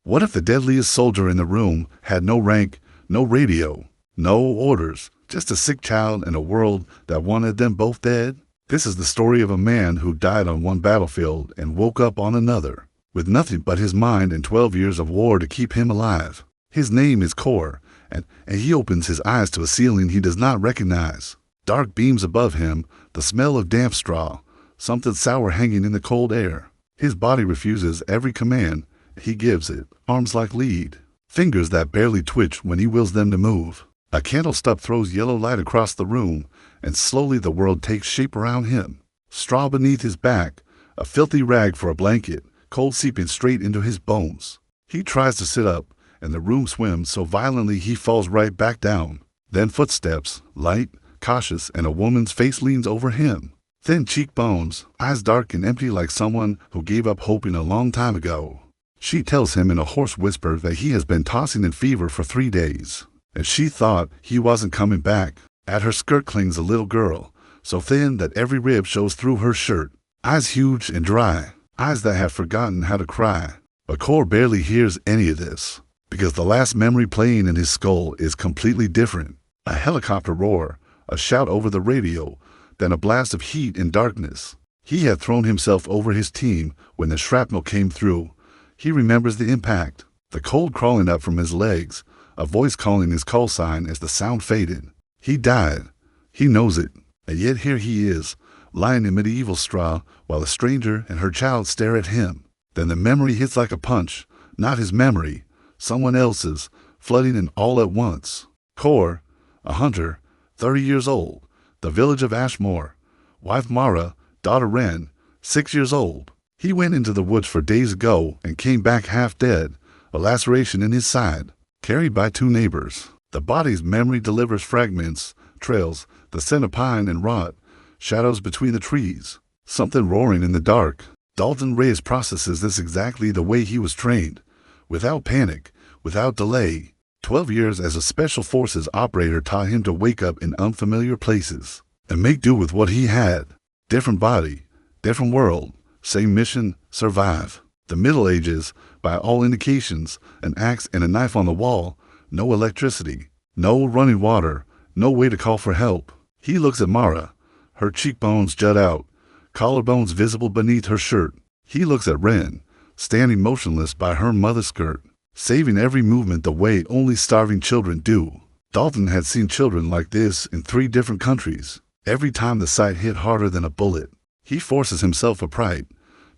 What if the deadliest soldier in the room had no rank, no radio, no orders, just a sick child in a world that wanted them both dead? This is the story of a man who died on one battlefield and woke up on another, with nothing but his mind and 12 years of war to keep him alive. His name is Kor, and he opens his eyes to a ceiling he does not recognize. Dark beams above him, the smell of damp straw, something sour hanging in the cold air. His body refuses every command he gives it, arms like lead, fingers that barely twitch when he wills them to move. A candle stub throws yellow light across the room, and slowly the world takes shape around him. Straw beneath his back, a filthy rag for a blanket, cold seeping straight into his bones. He tries to sit up, and the room swims so violently he falls right back down. Then footsteps, light, cautious, and a woman's face leans over him. Thin cheekbones, eyes dark and empty like someone who gave up hoping a long time ago. She tells him in a hoarse whisper that he has been tossing in fever for 3 days, and she thought he wasn't coming back. At her skirt clings a little girl, so thin that every rib shows through her shirt. Eyes huge and dry, eyes that have forgotten how to cry. But Kor barely hears any of this, because the last memory playing in his skull is completely different. A helicopter roar, a shout over the radio, then a blast of heat and darkness. He had thrown himself over his team when the shrapnel came through. He remembers the impact, the cold crawling up from his legs, a voice calling his call sign as the sound faded. He died. He knows it. And yet here he is, lying in medieval straw while a stranger and her child stare at him. Then the memory hits like a punch, not his memory, someone else's, flooding in all at once. Kor, a hunter, 30 years old, the village of Ashmore, wife Mara, daughter Ren, 6 years old. He went into the woods 4 days ago and came back half dead, a laceration in his side, carried by 2 neighbors. The body's memory delivers fragments, trails, the scent of pine and rot, shadows between the trees, something roaring in the dark. Dalton Reyes processes this exactly the way he was trained, without panic, without delay. 12 years as a special forces operator taught him to wake up in unfamiliar places and make do with what he had. Different body, different world, same mission, survive. The Middle Ages, by all indications, an axe and a knife on the wall, no electricity, no running water, no way to call for help. He looks at Mara, her cheekbones jut out, collarbones visible beneath her shirt. He looks at Ren, standing motionless by her mother's skirt, saving every movement the way only starving children do. Dalton had seen children like this in 3 different countries. Every time the sight hit harder than a bullet. He forces himself upright,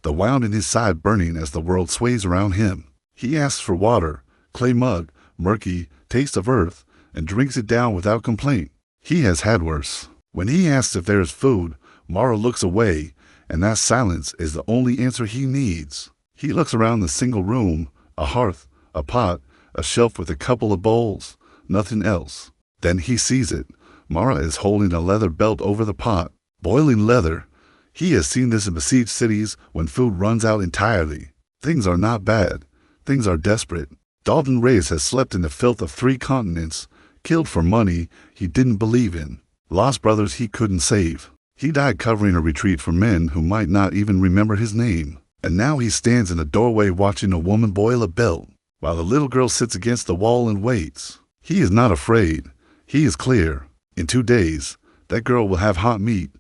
the wound in his side burning as the world sways around him. He asks for water, clay mug, murky, taste of earth, and drinks it down without complaint. He has had worse. When he asks if there is food, Mara looks away, and that silence is the only answer he needs. He looks around the single room, a hearth, a pot, a shelf with a couple of bowls, nothing else. Then he sees it. Mara is holding a leather belt over the pot, boiling leather. He has seen this in besieged cities when food runs out entirely. Things are not bad. Things are desperate. Dalton Reyes has slept in the filth of 3 continents, killed for money he didn't believe in, lost brothers he couldn't save. He died covering a retreat for men who might not even remember his name. And now he stands in a doorway watching a woman boil a belt, while the little girl sits against the wall and waits. He is not afraid. He is clear. In 2 days, that girl will have hot meat,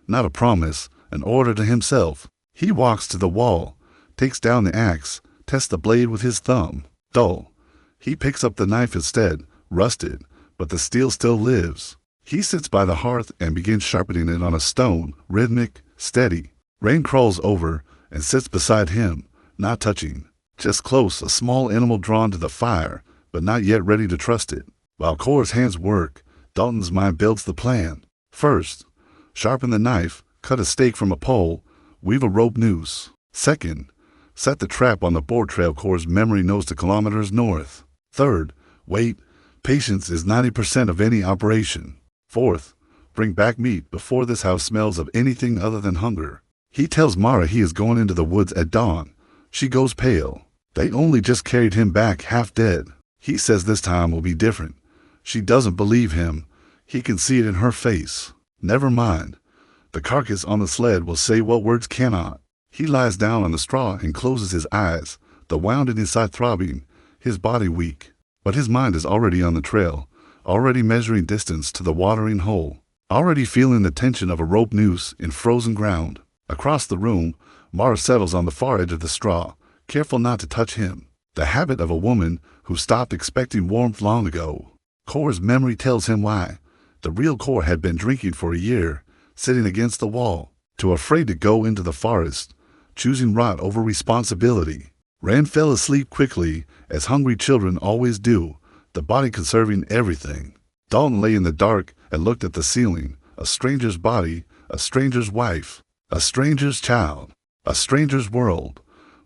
not a promise, an order to himself. He walks to the wall, takes down the axe, tests the blade with his thumb. Dull. He picks up the knife instead, rusted, but the steel still lives. He sits by the hearth and begins sharpening it on a stone, rhythmic, steady. Rain crawls over and sits beside him, not touching. Just close, a small animal drawn to the fire, but not yet ready to trust it. While Kor's hands work, Dalton's mind builds the plan. First, sharpen the knife, cut a stake from a pole, weave a rope noose. Second, set the trap on the board trail Kor's memory knows to kilometers north. Third, wait. Patience is 90% of any operation. Fourth, bring back meat before this house smells of anything other than hunger. He tells Mara he is going into the woods at dawn. She goes pale. They only just carried him back half dead. He says this time will be different. She doesn't believe him. He can see it in her face. Never mind. The carcass on the sled will say what words cannot. He lies down on the straw and closes his eyes, the wounded inside throbbing, his body weak. But his mind is already on the trail, already measuring distance to the watering hole, already feeling the tension of a rope noose in frozen ground. Across the room, Mara settles on the far edge of the straw, careful not to touch him. The habit of a woman who stopped expecting warmth long ago. Kor's memory tells him why. The real Kor had been drinking for a year, sitting against the wall, too afraid to go into the forest, choosing rot over responsibility. Rand fell asleep quickly, as hungry children always do, the body conserving everything. Dalton lay in the dark and looked at the ceiling, a stranger's body, a stranger's wife, a stranger's child, a stranger's world.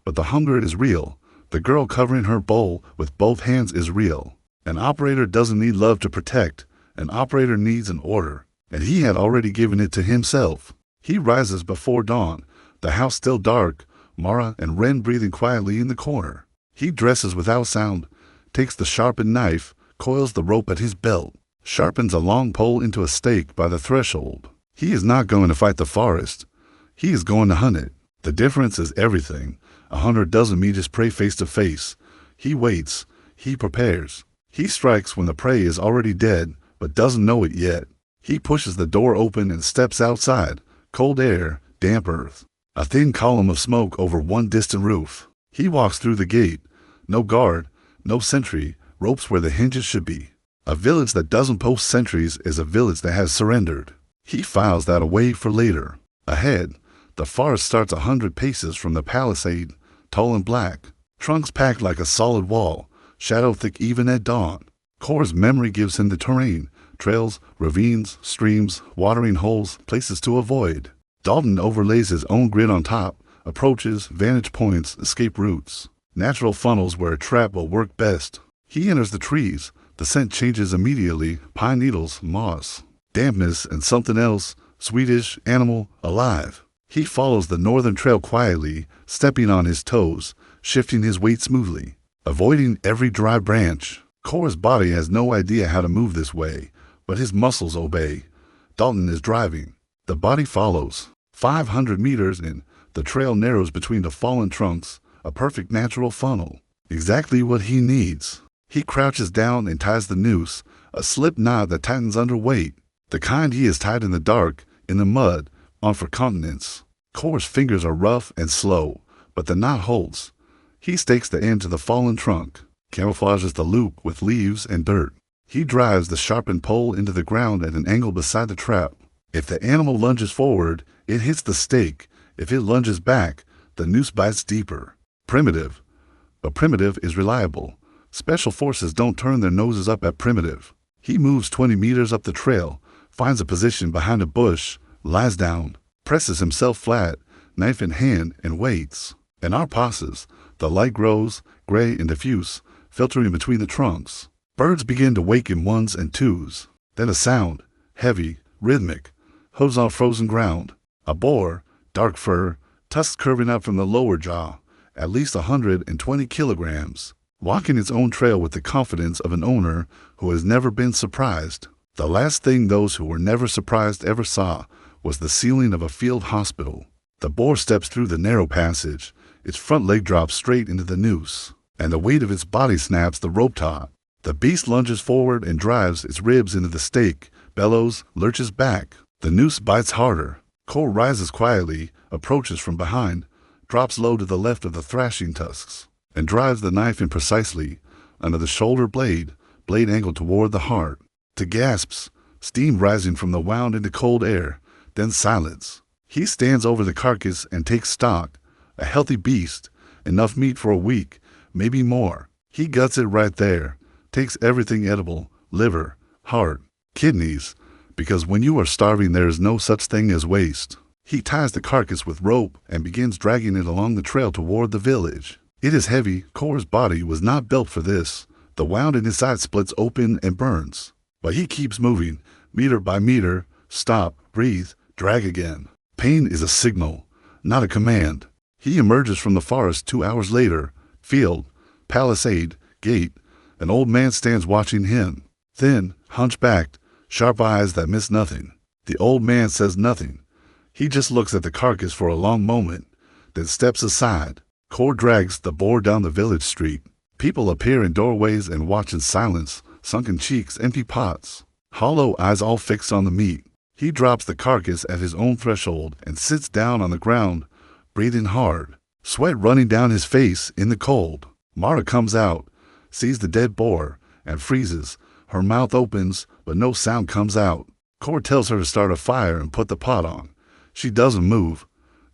But the hunger is real. The girl covering her bowl with both hands is real. An operator doesn't need love to protect. An operator needs an order, and he had already given it to himself. He rises before dawn, the house still dark, Mara and Ren breathing quietly in the corner. He dresses without sound, takes the sharpened knife, coils the rope at his belt, sharpens a long pole into a stake by the threshold. He is not going to fight the forest. He is going to hunt it. The difference is everything. A hunter doesn't meet his prey face to face. He waits. He prepares. He strikes when the prey is already dead, but doesn't know it yet. He pushes the door open and steps outside. Cold air, damp earth. A thin column of smoke over one distant roof. He walks through the gate. No guard, no sentry, ropes where the hinges should be. A village that doesn't post sentries is a village that has surrendered. He files that away for later. Ahead, the forest starts 100 paces from the palisade, tall and black. Trunks packed like a solid wall, shadow thick even at dawn. Kor's memory gives him the terrain, trails, ravines, streams, watering holes, places to avoid. Dalton overlays his own grid on top, approaches, vantage points, escape routes, natural funnels where a trap will work best. He enters the trees. The scent changes immediately, pine needles, moss, dampness, and something else, sweetish, animal, alive. He follows the northern trail quietly, stepping on his toes, shifting his weight smoothly, avoiding every dry branch. Kor's body has no idea how to move this way, but his muscles obey. Dalton is driving. The body follows. 500 meters in, the trail narrows between the fallen trunks, a perfect natural funnel. Exactly what he needs. He crouches down and ties the noose, a slip knot that tightens under weight. The kind he has tied in the dark, in the mud, on for continents. Kor's fingers are rough and slow, but the knot holds. He stakes the end to the fallen trunk, camouflages the loop with leaves and dirt. He drives the sharpened pole into the ground at an angle beside the trap. If the animal lunges forward, it hits the stake. If it lunges back, the noose bites deeper. Primitive. But primitive is reliable. Special forces don't turn their noses up at primitive. He moves 20 meters up the trail, finds a position behind a bush, lies down, presses himself flat, knife in hand, and waits. An hour passes. The light grows, gray and diffuse, filtering between the trunks. Birds begin to wake in ones and twos. Then a sound, heavy, rhythmic, hooves on frozen ground. A boar, dark fur, tusks curving out from the lower jaw, at least 120 kilograms, walking its own trail with the confidence of an owner who has never been surprised. The last thing those who were never surprised ever saw was the ceiling of a field hospital. The boar steps through the narrow passage. Its front leg drops straight into the noose, and the weight of its body snaps the rope taut. The beast lunges forward and drives its ribs into the stake, bellows, lurches back. The noose bites harder. Kor rises quietly, approaches from behind, drops low to the left of the thrashing tusks, and drives the knife in precisely, under the shoulder blade angled toward the heart. To gasps, steam rising from the wound into cold air, then silence. He stands over the carcass and takes stock. A healthy beast, enough meat for a week, maybe more. He guts it right there, takes everything edible, liver, heart, kidneys, because when you are starving there is no such thing as waste. He ties the carcass with rope and begins dragging it along the trail toward the village. It is heavy. Kor's body was not built for this. The wound in his side splits open and burns. But he keeps moving, meter by meter. Stop, breathe, drag again. Pain is a signal, not a command. He emerges from the forest 2 hours later. Field, palisade, gate. An old man stands watching him. Thin, hunchbacked, sharp eyes that miss nothing. The old man says nothing. He just looks at the carcass for a long moment, then steps aside. Core drags the boar down the village street. People appear in doorways and watch in silence, sunken cheeks, empty pots, hollow eyes all fixed on the meat. He drops the carcass at his own threshold and sits down on the ground, breathing hard, sweat running down his face in the cold. Mara comes out, sees the dead boar, and freezes. Her mouth opens, but no sound comes out. Core tells her to start a fire and put the pot on. She doesn't move.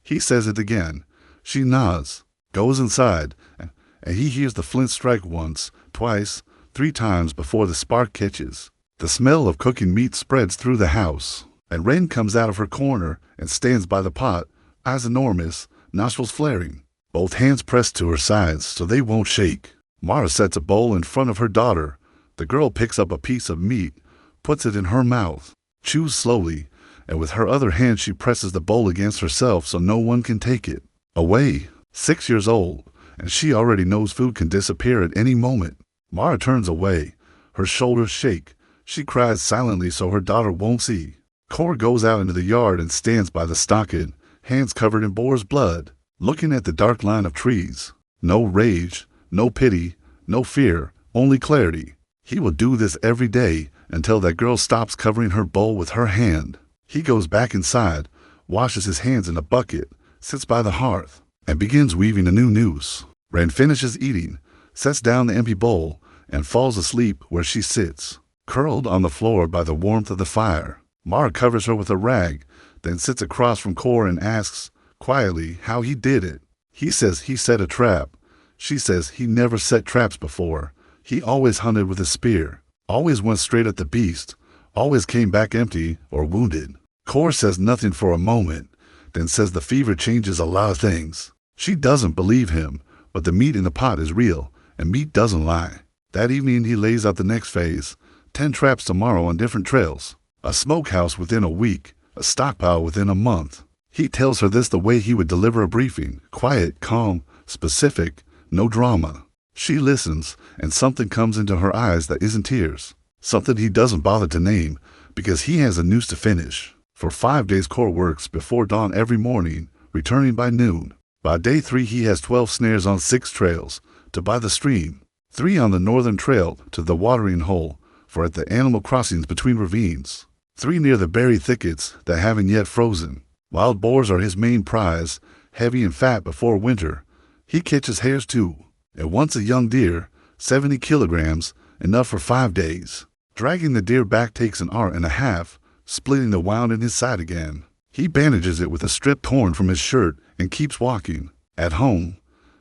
He says it again. She nods, goes inside, and he hears the flint strike once, twice, 3 times before the spark catches. The smell of cooking meat spreads through the house, and Ren comes out of her corner and stands by the pot, eyes enormous, nostrils flaring, both hands pressed to her sides so they won't shake. Mara sets a bowl in front of her daughter. The girl picks up a piece of meat, puts it in her mouth, chews slowly, and with her other hand she presses the bowl against herself so no one can take it. Away, 6 years old, and she already knows food can disappear at any moment. Mara turns away. Her shoulders shake. She cries silently so her daughter won't see. Core goes out into the yard and stands by the stockade, hands covered in boar's blood, looking at the dark line of trees. No rage, no pity, no fear, only clarity. He will do this every day until that girl stops covering her bowl with her hand. He goes back inside, washes his hands in a bucket, sits by the hearth, and begins weaving a new noose. Ren finishes eating, sets down the empty bowl, and falls asleep where she sits, curled on the floor by the warmth of the fire. Mara covers her with a rag, then sits across from Core and asks, quietly, how he did it. He says he set a trap. She says he never set traps before. He always hunted with a spear, always went straight at the beast, always came back empty or wounded. Core says nothing for a moment, then says the fever changes a lot of things. She doesn't believe him, but the meat in the pot is real, and meat doesn't lie. That evening he lays out the next phase, 10 traps tomorrow on different trails. A smokehouse within a week, a stockpile within a month. He tells her this the way he would deliver a briefing, quiet, calm, specific, no drama. She listens, and something comes into her eyes that isn't tears, something he doesn't bother to name, because he has a noose to finish. For 5 days Core works before dawn every morning, returning by noon. By day 3 he has 12 snares on 6 trails, to by the stream, 3 on the northern trail to the watering hole, for at the animal crossings between ravines, 3 near the berry thickets that haven't yet frozen. Wild boars are his main prize, heavy and fat before winter. He catches hares too, and once a young deer, 70 kilograms, enough for 5 days. Dragging the deer back takes an hour and a half, splitting the wound in his side again. He bandages it with a strip torn from his shirt and keeps walking. At home,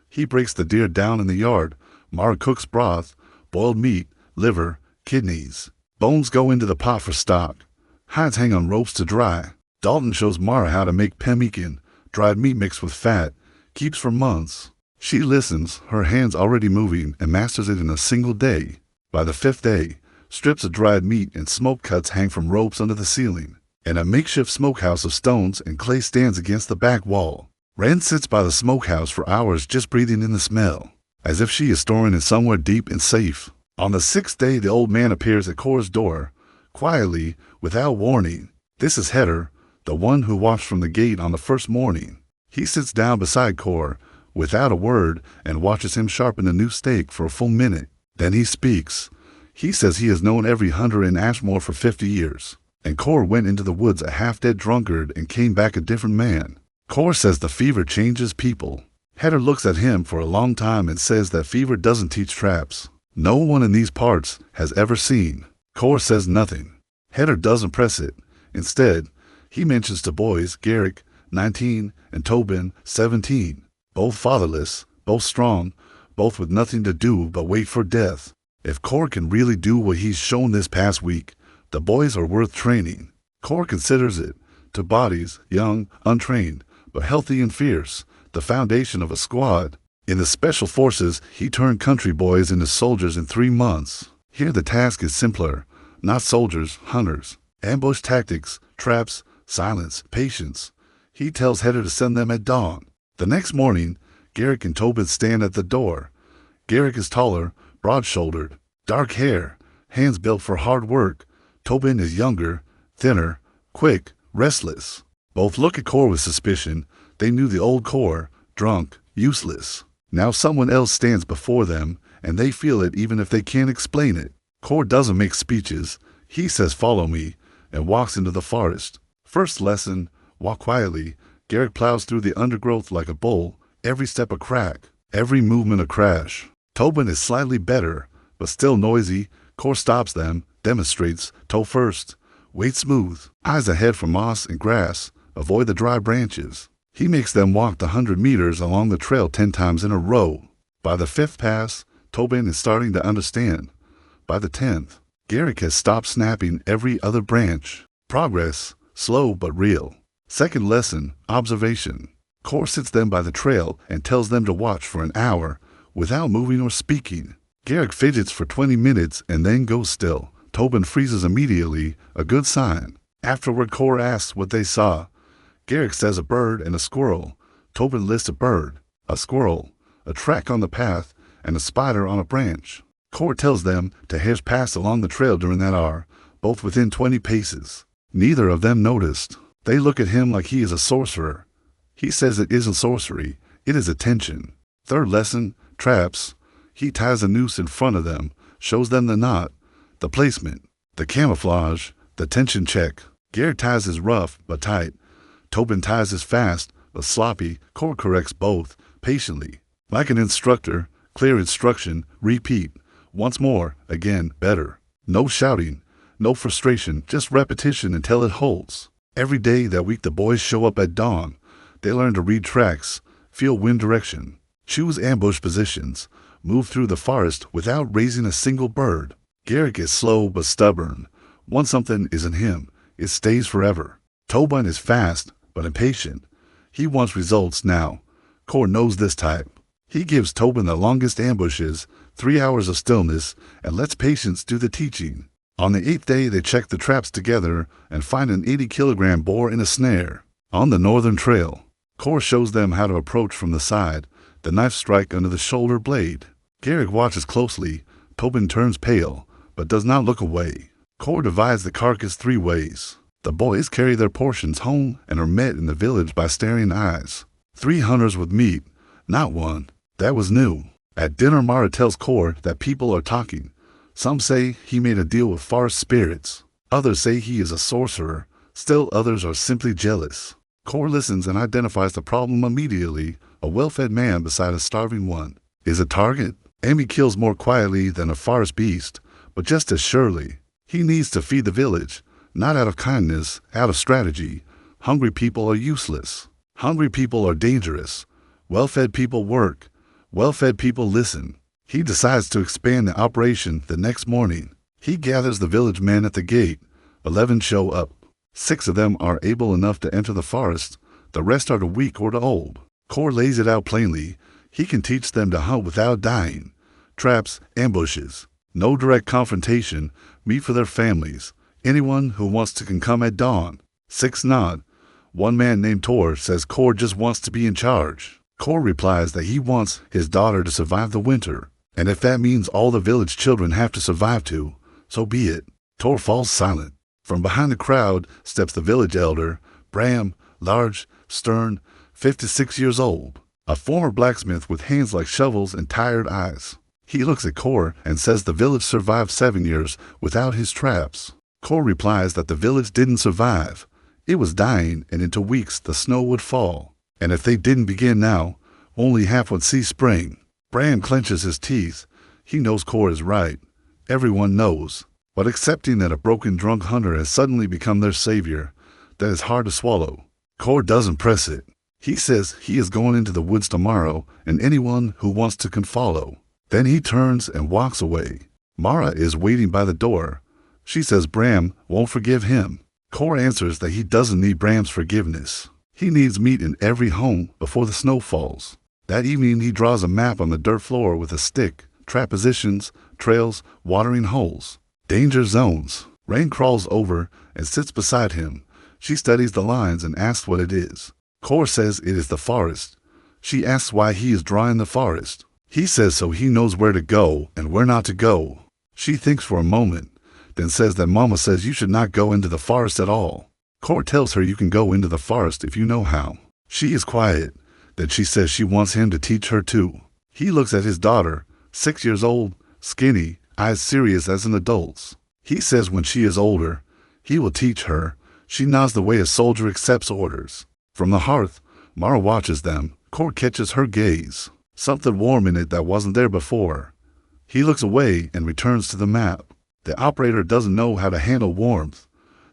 he breaks the deer down in the yard. Mara cooks broth, boiled meat, liver, kidneys. Bones go into the pot for stock. Hides hang on ropes to dry. Dalton shows Mara how to make pemmican, dried meat mixed with fat, keeps for months. She listens, her hands already moving, and masters it in a single day. By the 5th day, strips of dried meat and smoke cuts hang from ropes under the ceiling, and a makeshift smokehouse of stones and clay stands against the back wall. Ren sits by the smokehouse for hours just breathing in the smell, as if she is storing it somewhere deep and safe. On the 6th day the old man appears at Core's door, quietly, without warning. This is Header, the one who watched from the gate on the first morning. He sits down beside Core, without a word, and watches him sharpen a new stake for a full minute. Then he speaks. He says he has known every hunter in Ashmore for 50 years, and Core went into the woods a half-dead drunkard and came back a different man. Core says the fever changes people. Header looks at him for a long time and says that fever doesn't teach traps. No one in these parts has ever seen. Core says nothing. Header doesn't press it. Instead, he mentions two boys, Garrick, 19, and Tobin, 17, both fatherless, both strong, both with nothing to do but wait for death. If Core can really do what he's shown this past week, the boys are worth training. Core considers it, to bodies, young, untrained, but healthy and fierce, the foundation of a squad. In the special forces, he turned country boys into soldiers in 3 months. Here the task is simpler, not soldiers, hunters. Ambush tactics, traps, silence, patience. He tells Header to send them at dawn. The next morning, Garrick and Tobin stand at the door. Garrick is taller, broad-shouldered, dark hair, hands built for hard work. Tobin is younger, thinner, quick, restless. Both look at Core with suspicion. They knew the old Core, drunk, useless. Now someone else stands before them, and they feel it even if they can't explain it. Core doesn't make speeches. He says, "Follow me," and walks into the forest. First lesson, walk quietly. Garrick plows through the undergrowth like a bull, every step a crack, every movement a crash. Tobin is slightly better, but still noisy. Core stops them, demonstrates, toe first, wait smooth, eyes ahead for moss and grass, avoid the dry branches. He makes them walk the 100 meters along the trail 10 times in a row. By the 5th pass, Tobin is starting to understand. By the 10th, Garrick has stopped snapping every other branch. Progress, slow but real. Second lesson, observation. Core sits them by the trail and tells them to watch for an hour without moving or speaking. Garrick fidgets for 20 minutes and then goes still. Tobin freezes immediately, a good sign. Afterward, Core asks what they saw. Garrick says a bird and a squirrel. Tobin lists a bird, a squirrel, a track on the path, and a spider on a branch. Core tells them to hash past along the trail during that hour, both within 20 paces. Neither of them noticed. They look at him like he is a sorcerer. He says it isn't sorcery, it is attention. Third lesson, traps. He ties a noose in front of them, shows them the knot, the placement, the camouflage, the tension check. Garrick ties is rough but tight. Tobin ties is fast but sloppy. Core corrects both, patiently. Like an instructor, clear instruction, repeat. Once more, again, better. No shouting, no frustration, just repetition until it holds. Every day that week the boys show up at dawn. They learn to read tracks, feel wind direction, choose ambush positions, move through the forest without raising a single bird. Garrick is slow but stubborn. Once something is in him, it stays forever. Tobin is fast but impatient. He wants results now. Core knows this type. He gives Tobin the longest ambushes, 3 hours of stillness, and lets patience do the teaching. On the 8th day, they check the traps together and find an 80-kilogram boar in a snare. On the northern trail, Core shows them how to approach from the side, the knife strike under the shoulder blade. Garrick watches closely. Tobin turns pale, but does not look away. Core divides the carcass 3 ways. The boys carry their portions home and are met in the village by staring eyes. 3 hunters with meat, not one. That was new. At dinner, Mara tells Core that people are talking. Some say he made a deal with forest spirits. Others say he is a sorcerer. Still others are simply jealous. Core listens and identifies the problem immediately. A well-fed man beside a starving one is a target. Amy kills more quietly than a forest beast, but just as surely. He needs to feed the village, not out of kindness, out of strategy. Hungry people are useless. Hungry people are dangerous. Well-fed people work. Well-fed people listen. He decides to expand the operation the next morning. He gathers the village men at the gate. 11 show up. 6 of them are able enough to enter the forest. The rest are too weak or too old. Core lays it out plainly. He can teach them to hunt without dying. Traps, ambushes. No direct confrontation. Meat for their families. Anyone who wants to can come at dawn. 6 nod. One man named Tor says Core just wants to be in charge. Core replies that he wants his daughter to survive the winter, and if that means all the village children have to survive too, so be it. Tor falls silent. From behind the crowd steps the village elder, Bram, large, stern, 56 years old, a former blacksmith with hands like shovels and tired eyes. He looks at Core and says the village survived 7 years without his traps. Core replies that the village didn't survive. It was dying, and into weeks the snow would fall. And if they didn't begin now, only half would see spring. Bram clenches his teeth. He knows Core is right. Everyone knows. But accepting that a broken drunk hunter has suddenly become their savior, that is hard to swallow. Core doesn't press it. He says he is going into the woods tomorrow, and anyone who wants to can follow. Then he turns and walks away. Mara is waiting by the door. She says Bram won't forgive him. Core answers that he doesn't need Bram's forgiveness. He needs meat in every home before the snow falls. That evening he draws a map on the dirt floor with a stick, trap positions, trails, watering holes, danger zones. Rain crawls over and sits beside him. She studies the lines and asks what it is. Core says it is the forest. She asks why he is drawing the forest. He says so he knows where to go and where not to go. She thinks for a moment, then says that Mama says you should not go into the forest at all. Core tells her you can go into the forest if you know how. She is quiet. Then she says she wants him to teach her too. He looks at his daughter, 6 years old, skinny, eyes serious as an adult's. He says when she is older, he will teach her. She nods the way a soldier accepts orders. From the hearth, Mara watches them. Cor catches her gaze. Something warm in it that wasn't there before. He looks away and returns to the map. The operator doesn't know how to handle warmth.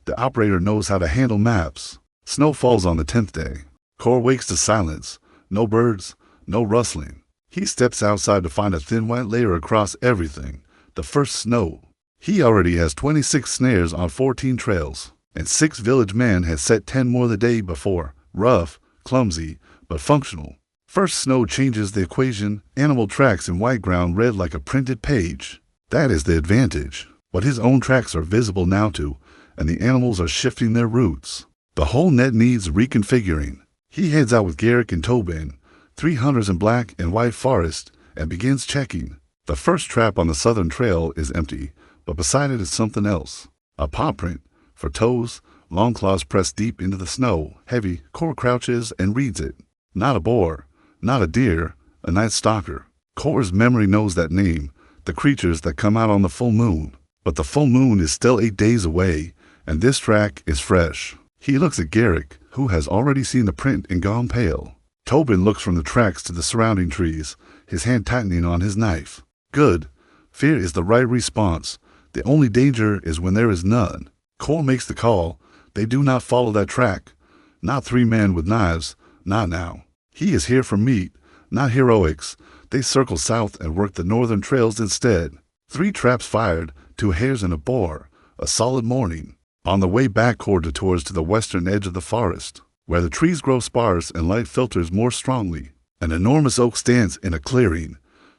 The operator knows how to handle maps. Snow falls on the 10th day. Cor wakes to silence. No birds, no rustling. He steps outside to find a thin white layer across everything. The first snow. He already has 26 snares on 14 trails, and 6 village men had set 10 more the day before. Rough, clumsy, but functional. First snow changes the equation. Animal tracks in white ground read like a printed page. That is the advantage. But his own tracks are visible now too, and the animals are shifting their routes. The whole net needs reconfiguring. He heads out with Garrick and Tobin, 3 hunters in black and white forest, and begins checking. The first trap on the southern trail is empty, but beside it is something else. A paw print, for toes, long claws pressed deep into the snow, heavy. Cor crouches and reads it. Not a boar, not a deer, a night stalker. Cor's memory knows that name, the creatures that come out on the full moon. But the full moon is still 8 days away, and this track is fresh. He looks at Garrick, who has already seen the print and gone pale. Tobin looks from the tracks to the surrounding trees, his hand tightening on his knife. Good. Fear is the right response. The only danger is when there is none. Cor makes the call. They do not follow that track. Not 3 men with knives. Not now. He is here for meat, not heroics. They circle south and work the northern trails instead. 3 traps fired, 2 hares and a boar. A solid morning. On the way back, Cor detours to the western edge of the forest, where the trees grow sparse and light filters more strongly. An enormous oak stands in a clearing,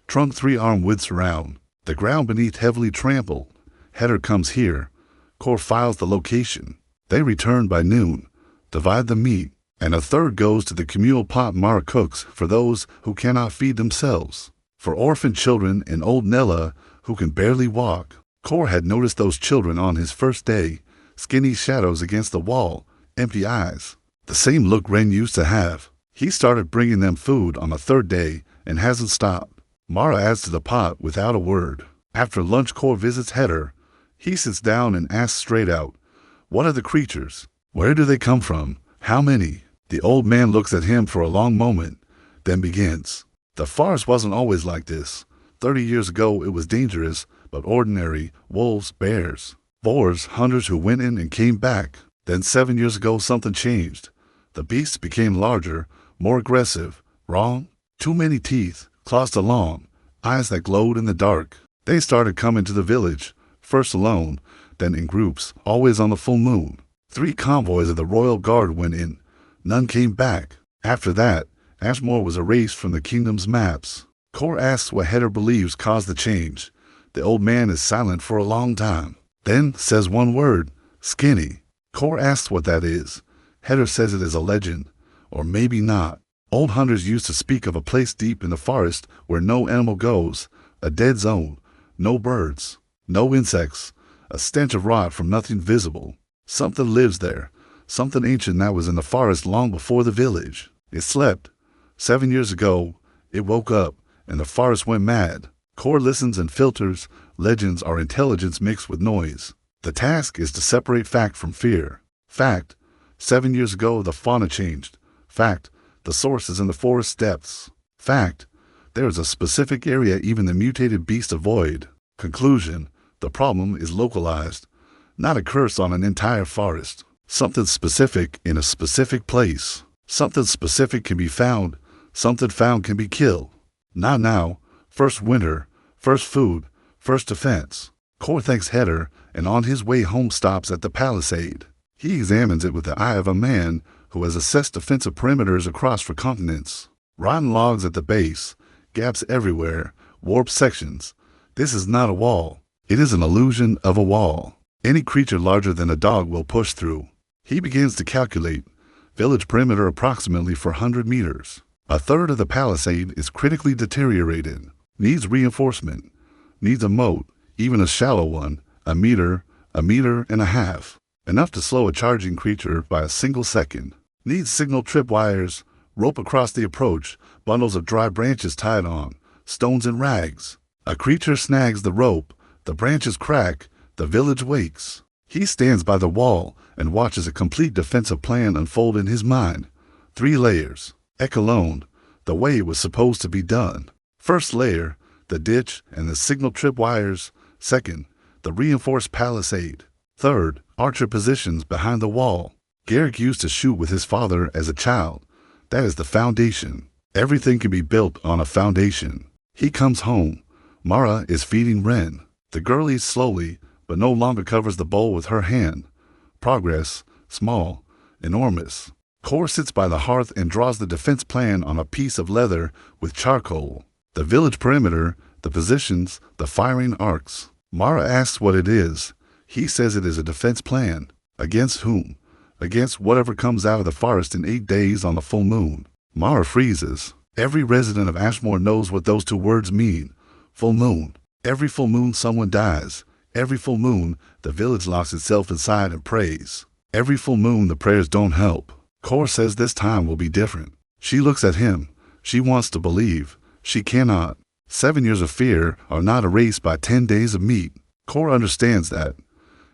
trunk 3-arm widths around. The ground beneath heavily trampled. Header comes here. Cor files the location. They return by noon, divide the meat, and a third goes to the communal pot Mara cooks for those who cannot feed themselves. For orphan children and old Nella, who can barely walk. Cor had noticed those children on his first day, skinny shadows against the wall, empty eyes. The same look Ren used to have. He started bringing them food on the 3rd day and hasn't stopped. Mara adds to the pot without a word. After lunch, Cor visits Header. He sits down and asks straight out, "What are the creatures? Where do they come from? How many?" The old man looks at him for a long moment, then begins. "The forest wasn't always like this. 30 years ago it was dangerous, but ordinary. Wolves, bears, boars, hunters who went in and came back. Then 7 years ago something changed. The beasts became larger, more aggressive. Wrong? Too many teeth, claws along, eyes that glowed in the dark. They started coming to the village, first alone, then in groups, always on the full moon. 3 convoys of the royal guard went in. None came back. After that, Ashmore was erased from the kingdom's maps." Cor asks what Header believes caused the change. The old man is silent for a long time, then says one word, "Skinny." Cor asks what that is. Header says it is a legend, or maybe not. Old hunters used to speak of a place deep in the forest where no animal goes, a dead zone, no birds, no insects, a stench of rot from nothing visible. Something lives there, something ancient that was in the forest long before the village. It slept. 7 years ago, it woke up, and the forest went mad. Cor listens and filters. Legends are intelligence mixed with noise. The task is to separate fact from fear. Fact: 7 years ago the fauna changed. Fact: the source is in the forest depths. Fact: there is a specific area even the mutated beasts avoid. Conclusion: the problem is localized, not a curse on an entire forest. Something specific in a specific place. Something specific can be found. Something found can be killed. Not now. First winter, first food, first defense. Cor thanks Header, and on his way home stops at the palisade. He examines it with the eye of a man who has assessed defensive perimeters across for continents. Rotten logs at the base, gaps everywhere, warped sections. This is not a wall. It is an illusion of a wall. Any creature larger than a dog will push through. He begins to calculate. Village perimeter approximately 400 meters. A third of the palisade is critically deteriorated. Needs reinforcement. Needs a moat, even a shallow one, a meter and a half. Enough to slow a charging creature by a single second. Needs signal tripwires, Rope across the approach, bundles of dry branches tied on, stones and rags. A creature snags the rope, the branches crack, the village wakes. He stands by the wall and watches a complete defensive plan unfold in his mind. 3 layers. Echeloned, the way it was supposed to be done. First layer, the ditch and the signal trip wires. Second, the reinforced palisade. Third, archer positions behind the wall. Garrick used to shoot with his father as a child. That is the foundation. Everything can be built on a foundation. He comes home. Mara is feeding Ren. The girl eats slowly, but no longer covers the bowl with her hand. Progress, small, enormous. Kor sits by the hearth and draws the defense plan on a piece of leather with charcoal. The village perimeter, the positions, the firing arcs. Mara asks what it is. He says it is a defense plan. Against whom? Against whatever comes out of the forest in 8 days on the full moon. Mara freezes. Every resident of Ashmore knows what those 2 words mean. Full moon. Every full moon someone dies. Every full moon the village locks itself inside and prays. Every full moon the prayers don't help. Kor says this time will be different. She looks at him. She wants to believe. She cannot. 7 years of fear are not erased by 10 days of meat. Kor understands that.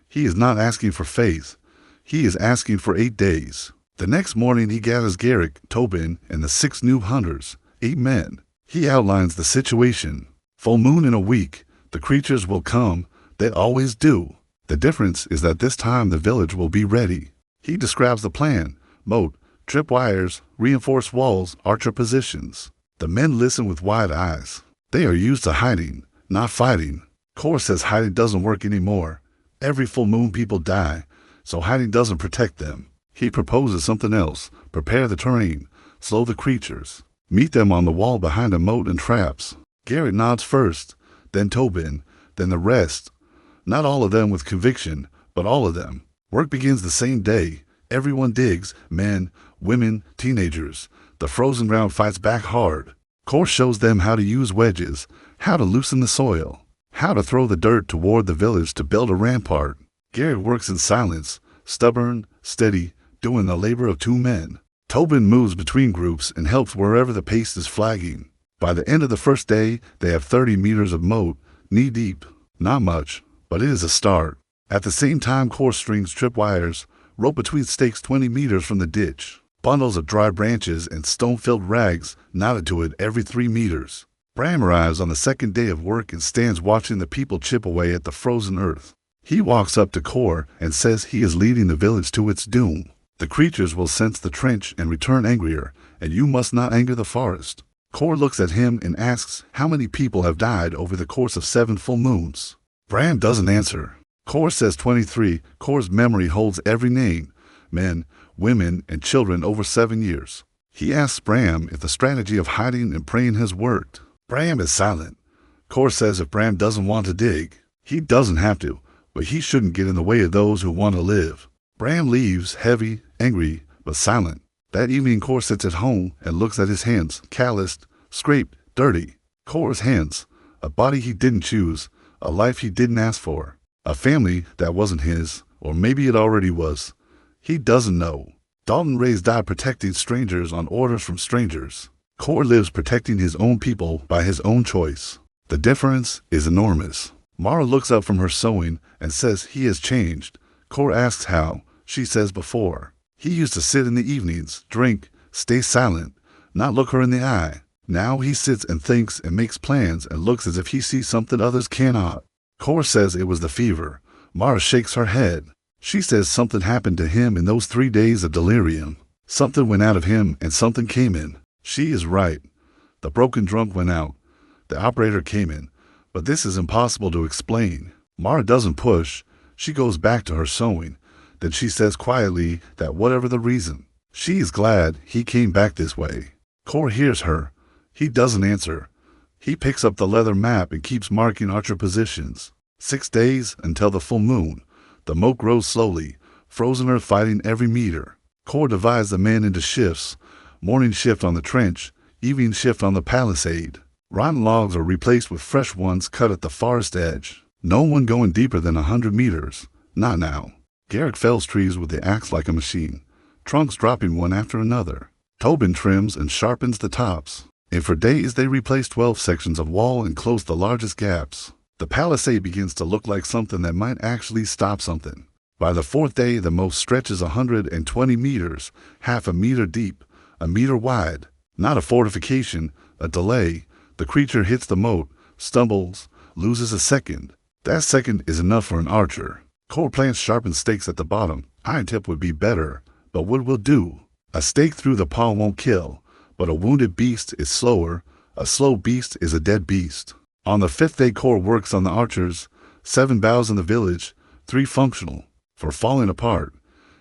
He is not asking for faith. He is asking for 8 days. The next morning he gathers Garrick, Tobin, and the 6 new hunters, 8 men. He outlines the situation. Full moon in a week. The creatures will come. They always do. The difference is that this time the village will be ready. He describes the plan. Moat, trip wires, reinforced walls, archer positions. The men listen with wide eyes. They are used to hiding, not fighting. Kor says hiding doesn't work anymore. Every full moon people die, so hiding doesn't protect them. He proposes something else. Prepare the terrain. Slow the creatures. Meet them on the wall behind a moat and traps. Garrett nods first, then Tobin, then the rest. Not all of them with conviction, but all of them. Work begins the same day. Everyone digs, men, women, teenagers. The frozen ground fights back hard. Kor shows them how to use wedges, how to loosen the soil, how to throw the dirt toward the village to build a rampart. Garrett works in silence, stubborn, steady, doing the labor of 2 men. Tobin moves between groups and helps wherever the pace is flagging. By the end of the first day, they have 30 meters of moat, knee-deep. Not much, but it is a start. At the same time, Kor strings tripwires, rope between stakes 20 meters from the ditch. Bundles of dry branches and stone-filled rags knotted to it every 3 meters. Bram arrives on the second day of work and stands watching the people chip away at the frozen earth. He walks up to Kor and says he is leading the village to its doom. The creatures will sense the trench and return angrier, and you must not anger the forest. Kor looks at him and asks how many people have died over the course of 7 full moons. Bram doesn't answer. Kor says 23. Kor's memory holds every name, men, women, and children over 7 years. He asks Bram if the strategy of hiding and praying has worked. Bram is silent. Kor says if Bram doesn't want to dig, he doesn't have to, but he shouldn't get in the way of those who want to live. Bram leaves, heavy, angry, but silent. That evening Kor sits at home and looks at his hands, calloused, scraped, dirty. Kor's hands, a body he didn't choose, a life he didn't ask for, a family that wasn't his, or maybe it already was. He doesn't know. Dalton Reyes died protecting strangers on orders from strangers. Kor lives protecting his own people by his own choice. The difference is enormous. Mara looks up from her sewing and says he has changed. Kor asks how. She says before. He used to sit in the evenings, drink, stay silent, not look her in the eye. Now he sits and thinks and makes plans and looks as if he sees something others cannot. Kor says it was the fever. Mara shakes her head. She says something happened to him in those 3 days of delirium. Something went out of him and something came in. She is right. The broken drunk went out. The operator came in. But this is impossible to explain. Mara doesn't push. She goes back to her sewing. Then she says quietly that whatever the reason, she is glad he came back this way. Kor hears her. He doesn't answer. He picks up the leather map and keeps marking archer positions. 6 days until the full moon. The moat grows slowly, frozen earth fighting every meter. Kor divides the men into shifts. Morning shift on the trench, evening shift on the palisade. Rotten logs are replaced with fresh ones cut at the forest edge. No one going deeper than 100 meters. Not now. Garrick fells trees with the axe like a machine, trunks dropping one after another. Tobin trims and sharpens the tops, and for days they replace 12 sections of wall and close the largest gaps. The palisade begins to look like something that might actually stop something. By the fourth day, the moat stretches 120 meters, half a meter deep, a meter wide. Not a fortification, a delay. The creature hits the moat, stumbles, loses a second. That second is enough for an archer. Core plants sharpened stakes at the bottom. Iron tip would be better, but wood will do. A stake through the paw won't kill, but a wounded beast is slower. A slow beast is a dead beast. On the fifth day, Core works on the archers. 7 bows in the village, 3 functional. For falling apart,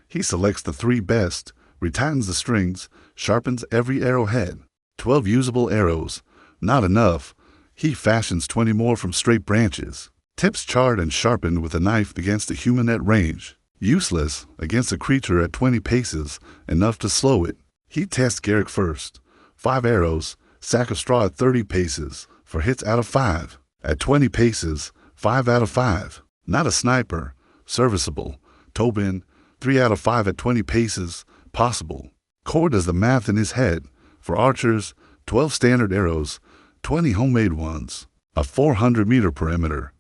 he selects the 3 best, retightens the strings, sharpens every arrowhead. 12 usable arrows. Not enough. He fashions 20 more from straight branches. Tips charred and sharpened with a knife against a human at range. Useless against a creature at 20 paces, enough to slow it. He tests Garrick first. 5 arrows, sack of straw at 30 paces, for hits out of 5. At 20 paces, 5 out of 5. Not a sniper, serviceable. Tobin, 3 out of 5 at 20 paces, possible. Core does the math in his head. For archers, 12 standard arrows, 20 homemade ones, a 400-meter perimeter.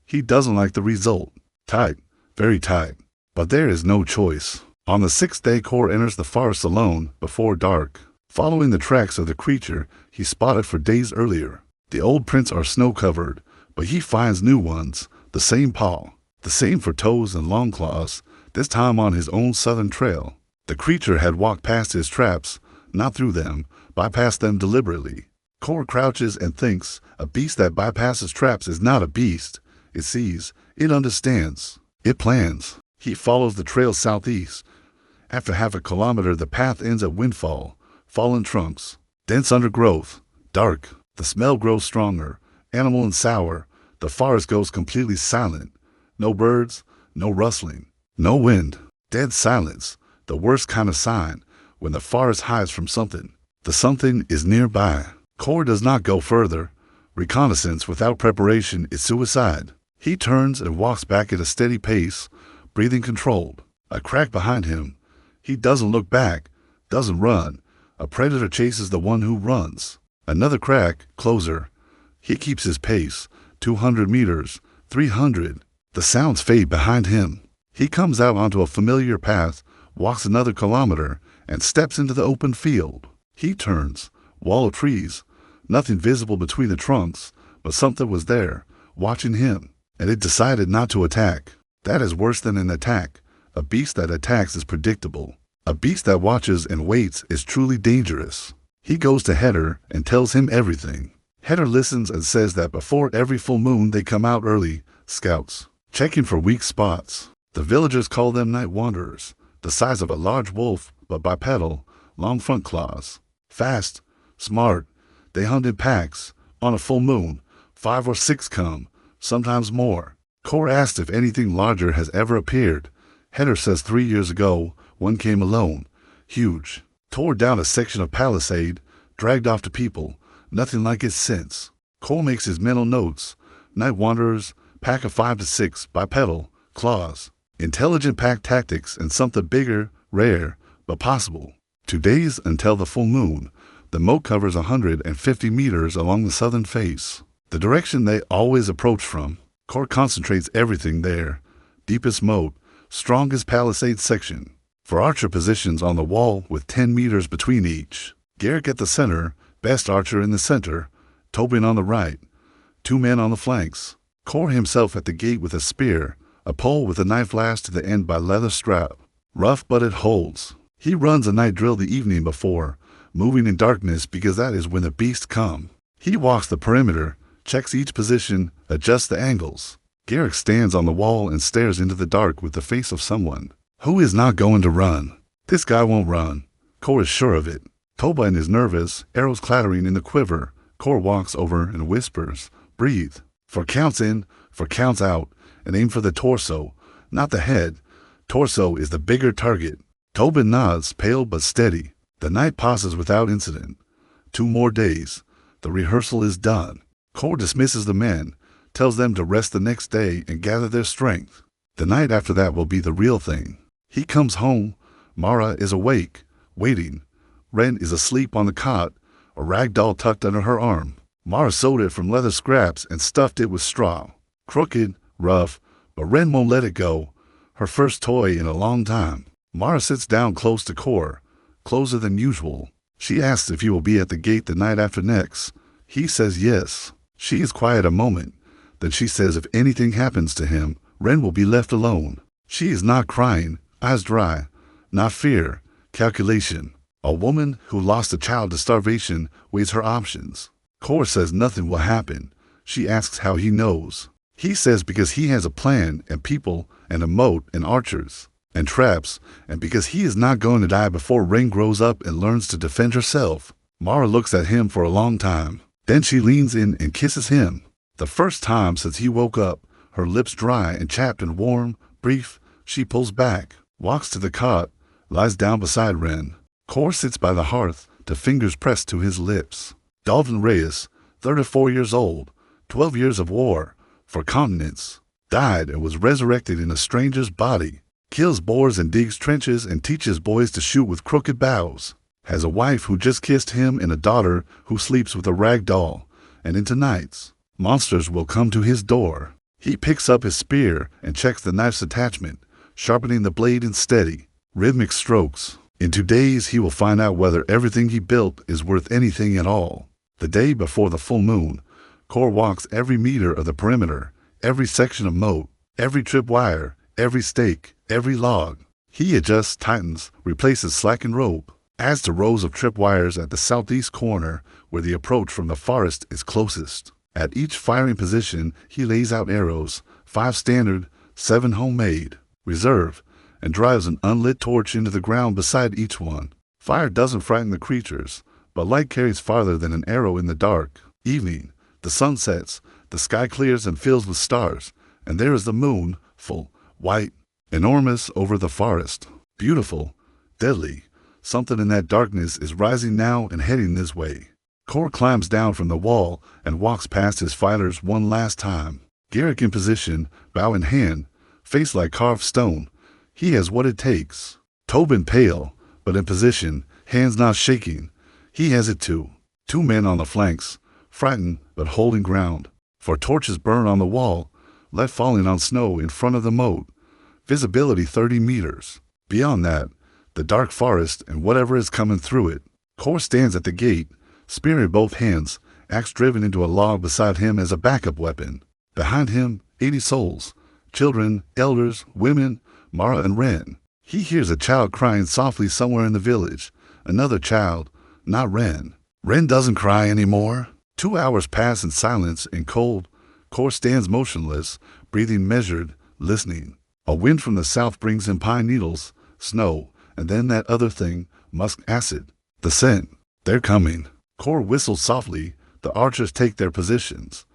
He doesn't like the result. Tight, very tight. But there is no choice. On the 6th day, Core enters the forest alone, before dark. Following the tracks of the creature he spotted for days earlier. The old prints are snow-covered, but he finds new ones, the same paw. The same for toes and long claws, this time on his own southern trail. The creature had walked past his traps, not through them, bypassed them deliberately. Core crouches and thinks a beast that bypasses traps is not a beast. It sees, it understands, it plans. He follows the trail southeast. After half a kilometer, the path ends at windfall, fallen trunks, dense undergrowth, dark. The smell grows stronger, animal and sour. The forest goes completely silent. No birds, no rustling, no wind. Dead silence, the worst kind of sign, when the forest hides from something. The something is nearby. Core does not go further. Reconnaissance without preparation is suicide. He turns and walks back at a steady pace, breathing controlled. A crack behind him. He doesn't look back, doesn't run. A predator chases the one who runs. Another crack, closer. He keeps his pace, 200 meters, 300. The sounds fade behind him. He comes out onto a familiar path, walks another kilometer, and steps into the open field. He turns. Wall of trees. Nothing visible between the trunks, but something was there, watching him, and it decided not to attack. That is worse than an attack. A beast that attacks is predictable. A beast that watches and waits is truly dangerous. He goes to Header and tells him everything. Header listens and says that before every full moon they come out early, scouts, checking for weak spots. The villagers call them night wanderers, the size of a large wolf, but bipedal, long front claws. Fast, smart, they hunt in packs. On a full moon, 5 or 6 come, sometimes more. Core asked if anything larger has ever appeared. Header says 3 years ago, one came alone, huge, tore down a section of palisade, dragged off to people, nothing like it since. Core makes his mental notes. Night wanderers, pack of 5 to 6, bipedal, claws, intelligent pack tactics, and something bigger, rare, but possible. 2 days until the full moon. The moat covers 150 meters along the southern face, the direction they always approach from. Core concentrates everything there. Deepest moat, strongest palisade section. For archer positions on the wall with 10 meters between each. Garrick at the center, best archer in the center. Tobin on the right. 2 men on the flanks. Core himself at the gate with a spear, a pole with a knife lashed to the end by leather strap. Rough, but it holds. He runs a night drill the evening before, moving in darkness because that is when the beasts come. He walks the perimeter, checks each position, adjusts the angles. Garrick stands on the wall and stares into the dark with the face of someone who is not going to run. This guy won't run. Core is sure of it. Tobin is nervous, arrows clattering in the quiver. Core walks over and whispers, "Breathe. For counts in, for counts out, and aim for the torso, not the head. Torso is the bigger target." Tobin nods, pale but steady. The night passes without incident. 2 more days. The rehearsal is done. Core dismisses the men, tells them to rest the next day and gather their strength. The night after that will be the real thing. He comes home. Mara is awake, waiting. Ren is asleep on the cot, a rag doll tucked under her arm. Mara sewed it from leather scraps and stuffed it with straw. Crooked, rough, but Ren won't let it go. Her first toy in a long time. Mara sits down close to Kor, closer than usual. She asks if he will be at the gate the night after next. He says yes. She is quiet a moment. Then she says if anything happens to him, Ren will be left alone. She is not crying, eyes dry. Not fear, calculation. A woman who lost a child to starvation weighs her options. Kor says nothing will happen. She asks how he knows. He says because he has a plan and people and a moat and archers and traps, and because he is not going to die before Ren grows up and learns to defend herself. Mara looks at him for a long time. Then she leans in and kisses him. The first time since he woke up, her lips dry and chapped and warm, brief. She pulls back, walks to the cot, lies down beside Ren. Kor sits by the hearth, the fingers pressed to his lips. Dalton Reyes, 34 years old, 12 years of war, for continents, died and was resurrected in a stranger's body. Kills boars and digs trenches and teaches boys to shoot with crooked bows. Has a wife who just kissed him and a daughter who sleeps with a rag doll. And into nights, monsters will come to his door. He picks up his spear and checks the knife's attachment, sharpening the blade in steady, rhythmic strokes. In 2 days he will find out whether everything he built is worth anything at all. The day before the full moon, Kor walks every meter of the perimeter, every section of moat, every tripwire, every stake, every log. He adjusts, tightens, replaces slackened rope, adds to rows of tripwires at the southeast corner where the approach from the forest is closest. At each firing position, he lays out arrows, 5 standard, 7 homemade, reserve, and drives an unlit torch into the ground beside each one. Fire doesn't frighten the creatures, but light carries farther than an arrow in the dark. Evening, the sun sets, the sky clears and fills with stars, and there is the moon, full, white, enormous over the forest. Beautiful, deadly. Something in that darkness is rising now and heading this way. Kor climbs down from the wall and walks past his fighters one last time. Garrick in position, bow in hand, face like carved stone. He has what it takes. Tobin pale, but in position, hands not shaking. He has it too. 2 men on the flanks, frightened but holding ground. For torches burn on the wall, light falling on snow in front of the moat. Visibility 30 meters. Beyond that, the dark forest and whatever is coming through it. Kor stands at the gate, spear in both hands, axe driven into a log beside him as a backup weapon. Behind him, 80 souls, children, elders, women, Mara and Ren. He hears a child crying softly somewhere in the village. Another child, not Ren. Ren doesn't cry anymore. 2 hours pass in silence and cold. Kor stands motionless, breathing measured, listening. A wind from the south brings him pine needles, snow, and then that other thing, musk acid. The scent. They're coming. Kor whistles softly. The archers take their positions.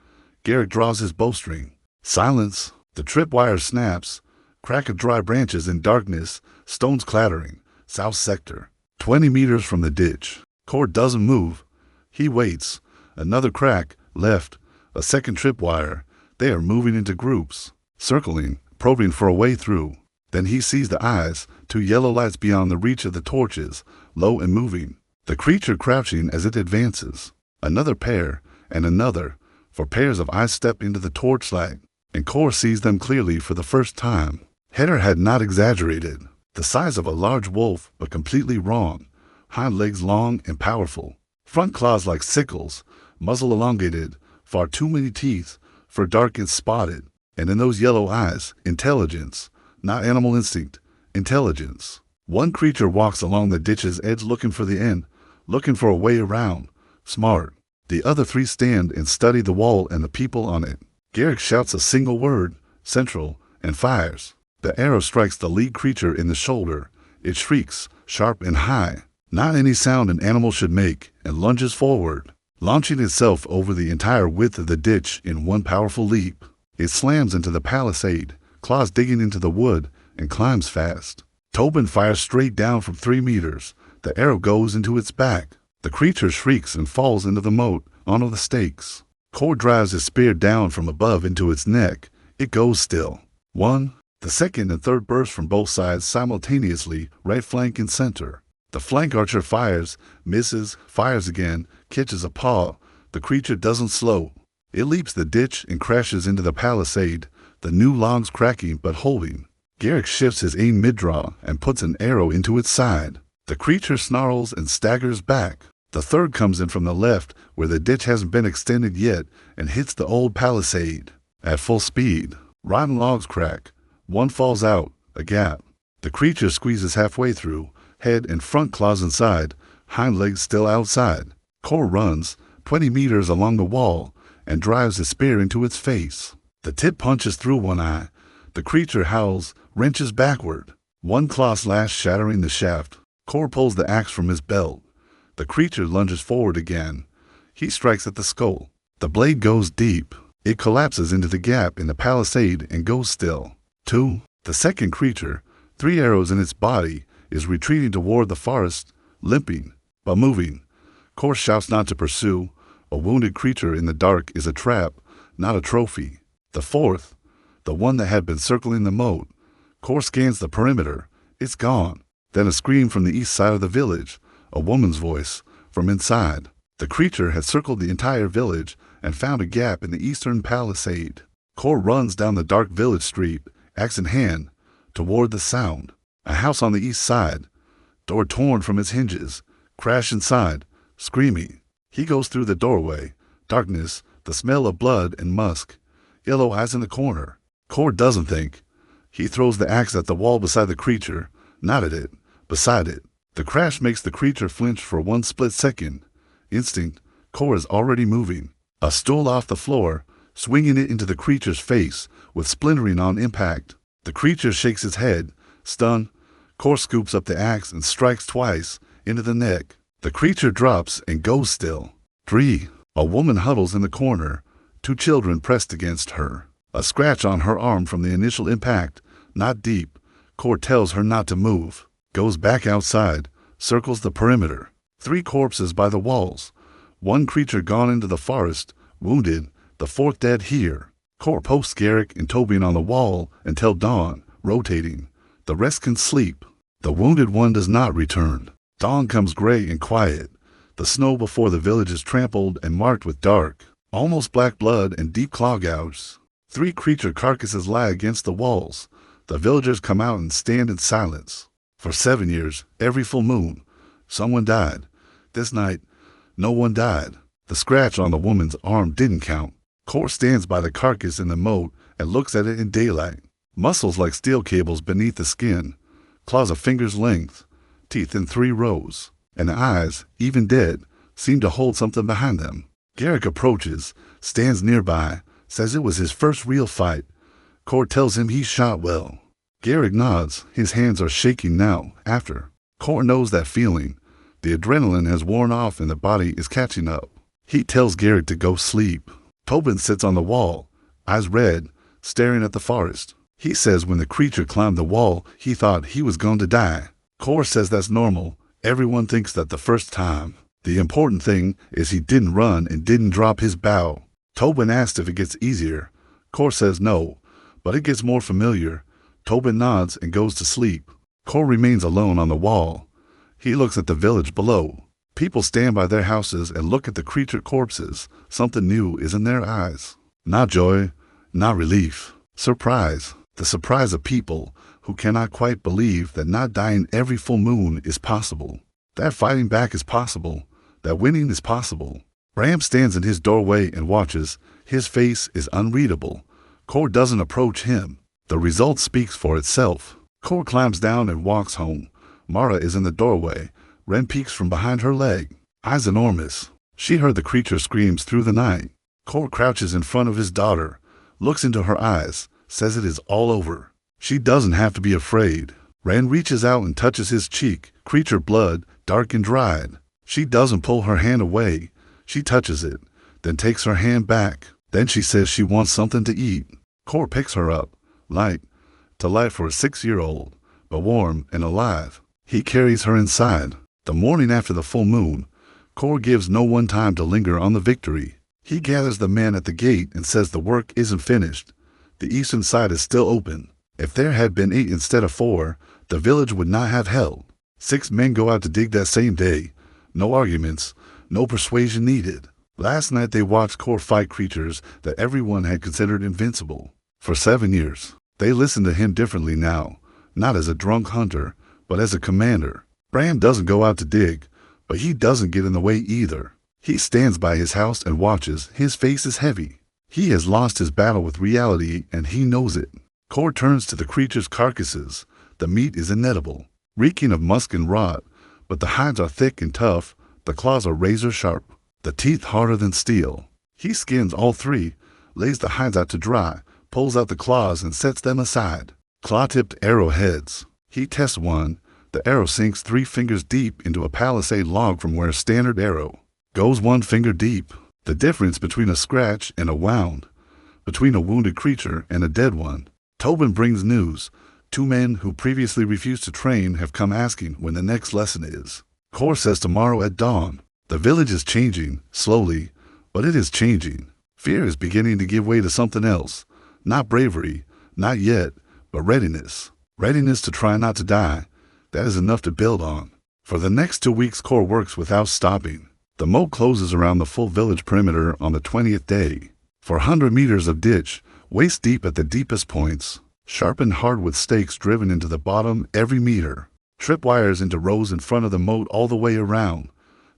Garrick draws his bowstring. Silence. The tripwire snaps. Crack of dry branches in darkness. Stones clattering. South sector. 20 meters from the ditch. Kor doesn't move. He waits. Another crack. Left. A second tripwire. They are moving into groups. Circling. Probing for a way through. Then he sees the eyes, 2 yellow lights beyond the reach of the torches, low and moving. The creature crouching as it advances. Another pair, and another, for pairs of eyes step into the torchlight, and Kor sees them clearly for the first time. Heder had not exaggerated. The size of a large wolf, but completely wrong. Hind legs long and powerful. Front claws like sickles, muzzle elongated, far too many teeth, fur dark and spotted. And in those yellow eyes, intelligence, not animal instinct, intelligence. One creature walks along the ditch's edge looking for the end, looking for a way around, smart. The other 3 stand and study the wall and the people on it. Garrick shouts a single word, central, and fires. The arrow strikes the lead creature in the shoulder. It shrieks, sharp and high, not any sound an animal should make, and lunges forward, launching itself over the entire width of the ditch in one powerful leap. It slams into the palisade, claws digging into the wood, and climbs fast. Tobin fires straight down from 3 meters. The arrow goes into its back. The creature shrieks and falls into the moat, onto the stakes. Kor drives his spear down from above into its neck. It goes still. 1. The second and third burst from both sides simultaneously, right flank and center. The flank archer fires, misses, fires again, catches a paw. The creature doesn't slow. It leaps the ditch and crashes into the palisade, the new logs cracking but holding. Garrick shifts his aim mid-draw and puts an arrow into its side. The creature snarls and staggers back. The third comes in from the left, where the ditch hasn't been extended yet, and hits the old palisade. At full speed, rotten logs crack. One falls out, a gap. The creature squeezes halfway through, head and front claws inside, hind legs still outside. Kor runs 20 meters along the wall and drives his spear into its face. The tip punches through one eye. The creature howls, wrenches backward. One claw slash shattering the shaft. Kor pulls the axe from his belt. The creature lunges forward again. He strikes at the skull. The blade goes deep. It collapses into the gap in the palisade and goes still. 2. The second creature, 3 arrows in its body, is retreating toward the forest, limping, but moving. Kor shouts not to pursue. A wounded creature in the dark is a trap, not a trophy. The fourth, the one that had been circling the moat. Kor scans the perimeter. It's gone. Then a scream from the east side of the village. A woman's voice, from inside. The creature had circled the entire village and found a gap in the eastern palisade. Kor runs down the dark village street, axe in hand, toward the sound. A house on the east side. Door torn from its hinges. Crash inside, screaming. He goes through the doorway. Darkness, the smell of blood and musk. Yellow eyes in the corner. Kor doesn't think. He throws the axe at the wall beside the creature, not at it, beside it. The crash makes the creature flinch for one split second. Instinct, Kor is already moving. A stool off the floor, swinging it into the creature's face, with splintering on impact. The creature shakes its head, stunned. Kor scoops up the axe and strikes twice, into the neck. The creature drops and goes still. 3. A woman huddles in the corner, 2 children pressed against her. A scratch on her arm from the initial impact, not deep. Kor tells her not to move. Goes back outside, circles the perimeter. 3 corpses by the walls. 1 creature gone into the forest, wounded, the 4th dead here. Kor posts Garrick and Tobin on the wall until dawn, rotating. The rest can sleep. The wounded one does not return. Dawn comes gray and quiet. The snow before the village is trampled and marked with dark, almost black blood and deep claw gouges. 3 creature carcasses lie against the walls. The villagers come out and stand in silence. For 7 years, every full moon, someone died. This night, no one died. The scratch on the woman's arm didn't count. Kor stands by the carcass in the moat and looks at it in daylight. Muscles like steel cables beneath the skin, claws a finger's length, teeth in 3 rows, and eyes, even dead, seem to hold something behind them. Garrick approaches, stands nearby, says it was his first real fight. Kor tells him he shot well. Garrick nods. His hands are shaking now, after. Kor knows that feeling. The adrenaline has worn off and the body is catching up. He tells Garrick to go sleep. Tobin sits on the wall, eyes red, staring at the forest. He says when the creature climbed the wall, he thought he was going to die. Kor says that's normal. Everyone thinks that the first time. The important thing is he didn't run and didn't drop his bow. Tobin asks if it gets easier. Kor says no, but it gets more familiar. Tobin nods and goes to sleep. Kor remains alone on the wall. He looks at the village below. People stand by their houses and look at the creature corpses. Something new is in their eyes. Not joy, not relief. Surprise. The surprise of people who cannot quite believe that not dying every full moon is possible. That fighting back is possible. That winning is possible. Bram stands in his doorway and watches. His face is unreadable. Kor doesn't approach him. The result speaks for itself. Kor climbs down and walks home. Mara is in the doorway. Ren peeks from behind her leg. Eyes enormous. She heard the creature screams through the night. Kor crouches in front of his daughter, looks into her eyes, says it is all over. She doesn't have to be afraid. Ren reaches out and touches his cheek, creature blood, dark and dried. She doesn't pull her hand away. She touches it, then takes her hand back. Then she says she wants something to eat. Kor picks her up. Light for a 6-year-old, but warm and alive. He carries her inside. The morning after the full moon, Kor gives no one time to linger on the victory. He gathers the men at the gate and says the work isn't finished. The eastern side is still open. If there had been 8 instead of 4, the village would not have held. 6 men go out to dig that same day. No arguments, no persuasion needed. Last night they watched Kor fight creatures that everyone had considered invincible. For 7 years, they listened to him differently now, not as a drunk hunter, but as a commander. Bran doesn't go out to dig, but he doesn't get in the way either. He stands by his house and watches. His face is heavy. He has lost his battle with reality, and he knows it. Kor turns to the creatures' carcasses. The meat is inedible, reeking of musk and rot, but the hides are thick and tough, the claws are razor sharp, the teeth harder than steel. He skins all 3, lays the hides out to dry, pulls out the claws and sets them aside. Claw-tipped arrowheads. He tests one. The arrow sinks 3 fingers deep into a palisade log from where a standard arrow goes 1 finger deep. The difference between a scratch and a wound, between a wounded creature and a dead one. Tobin brings news. 2 men who previously refused to train have come asking when the next lesson is. Kor says tomorrow at dawn. The village is changing, slowly, but it is changing. Fear is beginning to give way to something else. Not bravery, not yet, but readiness. Readiness to try not to die. That is enough to build on. For the next 2 weeks, Kor works without stopping. The moat closes around the full village perimeter on the 20th day. 400 meters of ditch, waist deep at the deepest points, sharpened hardwood stakes driven into the bottom every meter, tripwires into rows in front of the moat all the way around.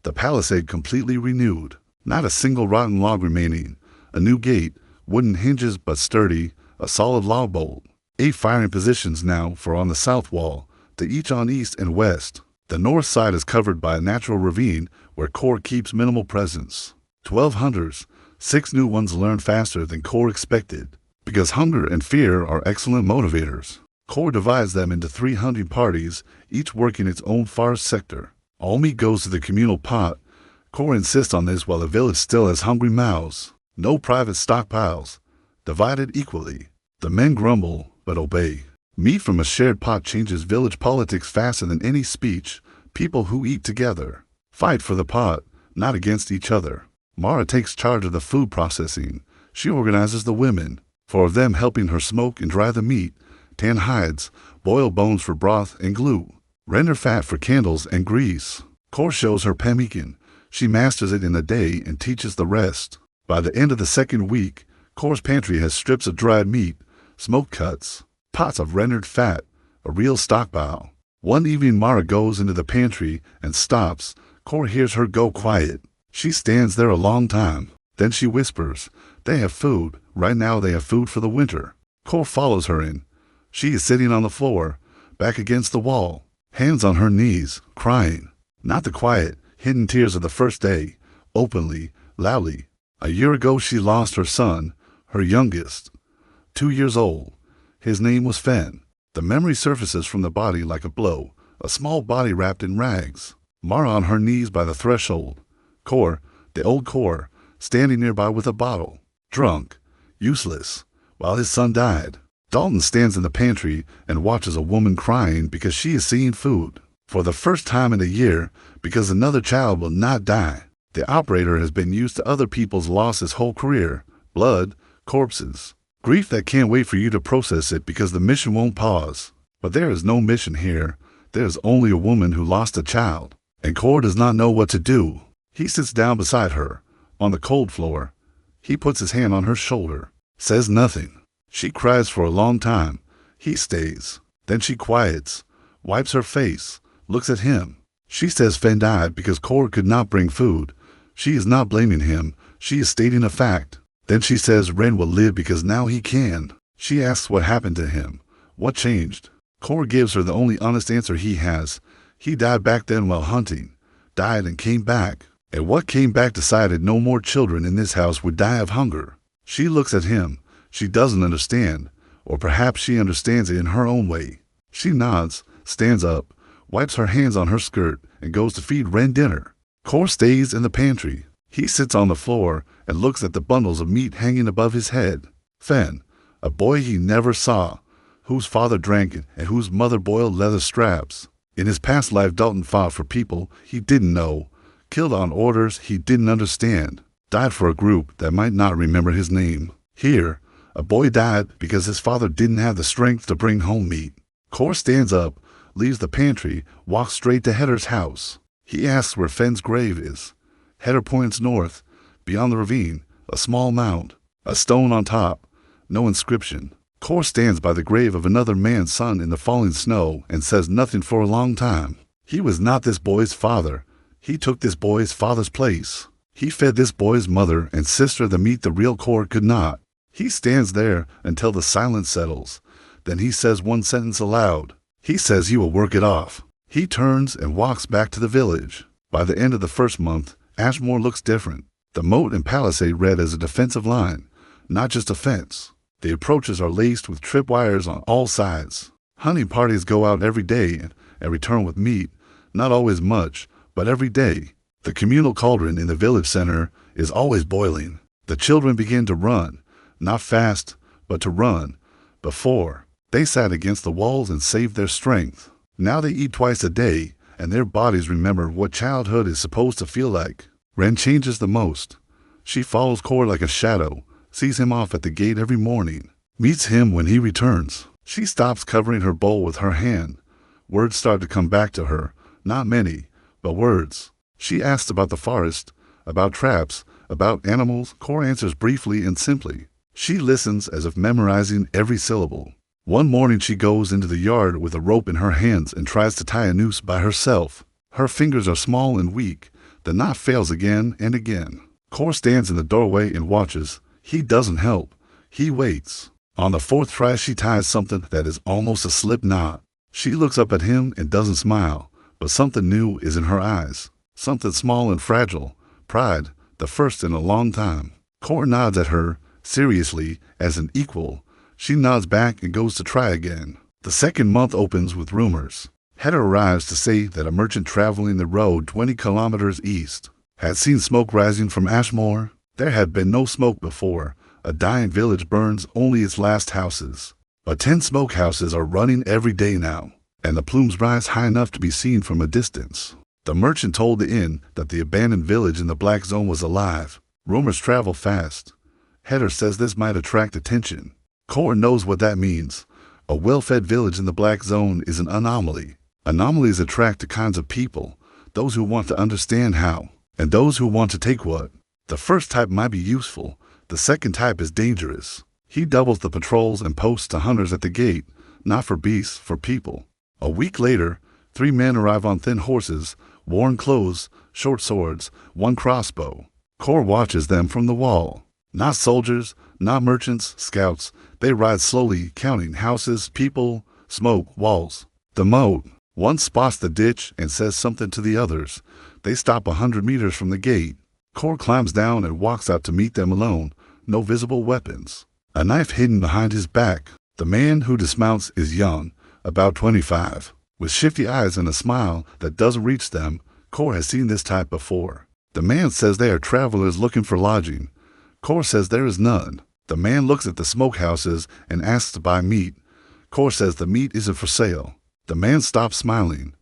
The palisade completely renewed. Not a single rotten log remaining. A new gate, wooden hinges but sturdy, a solid log bolt. 8 firing positions now for on the south wall, to each on east and west. The north side is covered by a natural ravine where Kor keeps minimal presence. 12 hunters, 6 new ones learn faster than Kor expected. Because hunger and fear are excellent motivators. Kor divides them into 3 hunting parties, each working its own far sector. All meat goes to the communal pot. Kor insists on this while the village still has hungry mouths. No private stockpiles. Divided equally. The men grumble, but obey. Meat from a shared pot changes village politics faster than any speech. People who eat together fight for the pot, not against each other. Mara takes charge of the food processing. She organizes the women, 4 of them helping her smoke and dry the meat, tan hides, boil bones for broth and glue, render fat for candles and grease. Kor shows her pemmican. She masters it in a day and teaches the rest. By the end of the 2nd week, Kor's pantry has strips of dried meat, smoke cuts, pots of rendered fat, a real stockpile. One evening Mara goes into the pantry and stops. Kor hears her go quiet. She stands there a long time. Then she whispers, "They have food. Right now they have food for the winter." Kor follows her in. She is sitting on the floor, back against the wall, hands on her knees, crying. Not the quiet, hidden tears of the first day, openly, loudly. A year ago she lost her son, her youngest, 2 years old. His name was Fen. The memory surfaces from the body like a blow, a small body wrapped in rags. Mara on her knees by the threshold. Kor, the old Kor, standing nearby with a bottle. Drunk, useless, while his son died. Dalton stands in the pantry and watches a woman crying because she is seeing food. For the first time in a year, because another child will not die. The operator has been used to other people's loss his whole career. Blood, corpses. Grief that can't wait for you to process it because the mission won't pause. But there is no mission here. There is only a woman who lost a child. And Kor does not know what to do. He sits down beside her, on the cold floor. He puts his hand on her shoulder, says nothing. She cries for a long time. He stays. Then she quiets, wipes her face, looks at him. She says Fen died because Kor could not bring food. She is not blaming him. She is stating a fact. Then she says Ren will live because now he can. She asks what happened to him. What changed? Kor gives her the only honest answer he has. He died back then while hunting. Died and came back. And what came back decided no more children in this house would die of hunger. She looks at him. She doesn't understand. Or perhaps she understands it in her own way. She nods, stands up, wipes her hands on her skirt, and goes to feed Ren dinner. Kor stays in the pantry. He sits on the floor and looks at the bundles of meat hanging above his head. Fen, a boy he never saw, whose father drank it and whose mother boiled leather straps. In his past life, Dalton fought for people he didn't know, killed on orders he didn't understand, died for a group that might not remember his name. Here, a boy died because his father didn't have the strength to bring home meat. Kor stands up, leaves the pantry, walks straight to Hetter's house. He asks where Fenn's grave is. Hetter points north, beyond the ravine, a small mound, a stone on top, no inscription. Kor stands by the grave of another man's son in the falling snow and says nothing for a long time. He was not this boy's father. He took this boy's father's place. He fed this boy's mother and sister the meat the real Kor could not. He stands there until the silence settles. Then he says one sentence aloud. He says he will work it off. He turns and walks back to the village. By the end of the first month, Ashmore looks different. The moat and palisade read as a defensive line, not just a fence. The approaches are laced with tripwires on all sides. Hunting parties go out every day and return with meat, not always much, but every day. The communal cauldron in the village center is always boiling. The children begin to run, not fast, but to run. Before, they sat against the walls and saved their strength. Now they eat twice a day, and their bodies remember what childhood is supposed to feel like. Ren changes the most. She follows Kor like a shadow, sees him off at the gate every morning, meets him when he returns. She stops covering her bowl with her hand. Words start to come back to her, not many, but words. She asks about the forest, about traps, about animals. Kor answers briefly and simply. She listens as if memorizing every syllable. One morning she goes into the yard with a rope in her hands and tries to tie a noose by herself. Her fingers are small and weak. The knot fails again and again. Kor stands in the doorway and watches. He doesn't help. He waits. On the fourth try she ties something that is almost a slip knot. She looks up at him and doesn't smile, but something new is in her eyes. Something small and fragile. Pride, the first in a long time. Kor nods at her, seriously, as an equal. She nods back and goes to try again. The second month opens with rumors. Hetter arrives to say that a merchant traveling the road 20 kilometers east had seen smoke rising from Ashmore. There had been no smoke before. A dying village burns only its last houses. But 10 smokehouses are running every day now, and the plumes rise high enough to be seen from a distance. The merchant told the inn that the abandoned village in the Black Zone was alive. Rumors travel fast. Hetter says this might attract attention. Kor knows what that means. A well-fed village in the Black Zone is an anomaly. Anomalies attract the kinds of people, those who want to understand how, and those who want to take what. The first type might be useful. The second type is dangerous. He doubles the patrols and posts the hunters at the gate, not for beasts, for people. A week later, 3 men arrive on thin horses, worn clothes, short swords, 1 crossbow. Kor watches them from the wall. Not soldiers, not merchants, scouts. They ride slowly, counting houses, people, smoke, walls. The moat. One spots the ditch and says something to the others. They stop 100 meters from the gate. Kor climbs down and walks out to meet them alone. No visible weapons. A knife hidden behind his back. The man who dismounts is young, about 25. With shifty eyes and a smile that doesn't reach them. Kor has seen this type before. The man says they are travelers looking for lodging. Kor says there is none. The man looks at the smokehouses and asks to buy meat. Kor says the meat isn't for sale. The man stops smiling.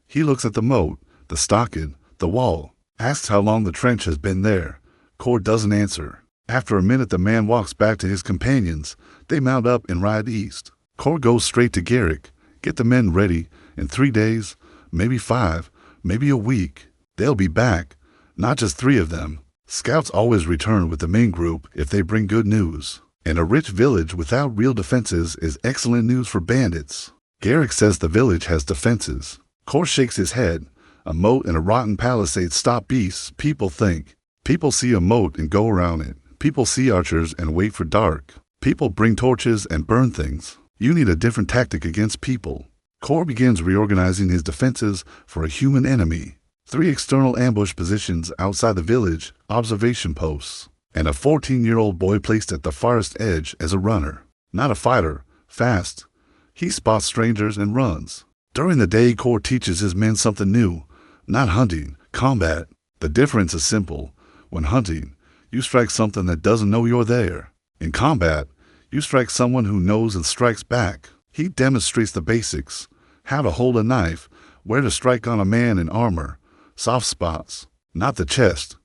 He looks at the moat, the stockade, the wall, asks how long the trench has been there. Kor doesn't answer. After a minute, the man walks back to his companions. They mount up and ride east. Kor goes straight to Garrick. Get the men ready. In 3 days, maybe 5, maybe a week, they'll be back. Not just 3 of them. Scouts always return with the main group if they bring good news. And a rich village without real defenses is excellent news for bandits. Garrick says the village has defenses. Kor shakes his head. A moat and a rotten palisade stop beasts, people think. People see a moat and go around it. People see archers and wait for dark. People bring torches and burn things. You need a different tactic against people. Kor begins reorganizing his defenses for a human enemy. 3 external ambush positions outside the village, observation posts, and a 14-year-old boy placed at the farthest edge as a runner. Not a fighter, fast. He spots strangers and runs. During the day, Kor teaches his men something new. Not hunting, combat. The difference is simple. When hunting, you strike something that doesn't know you're there. In combat, you strike someone who knows and strikes back. He demonstrates the basics. How to hold a knife, where to strike on a man in armor. Soft spots, not the chest,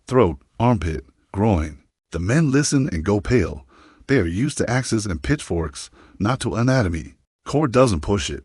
throat, armpit, groin. The men listen and go pale. They are used to axes and pitchforks, not to anatomy. Kor doesn't push it.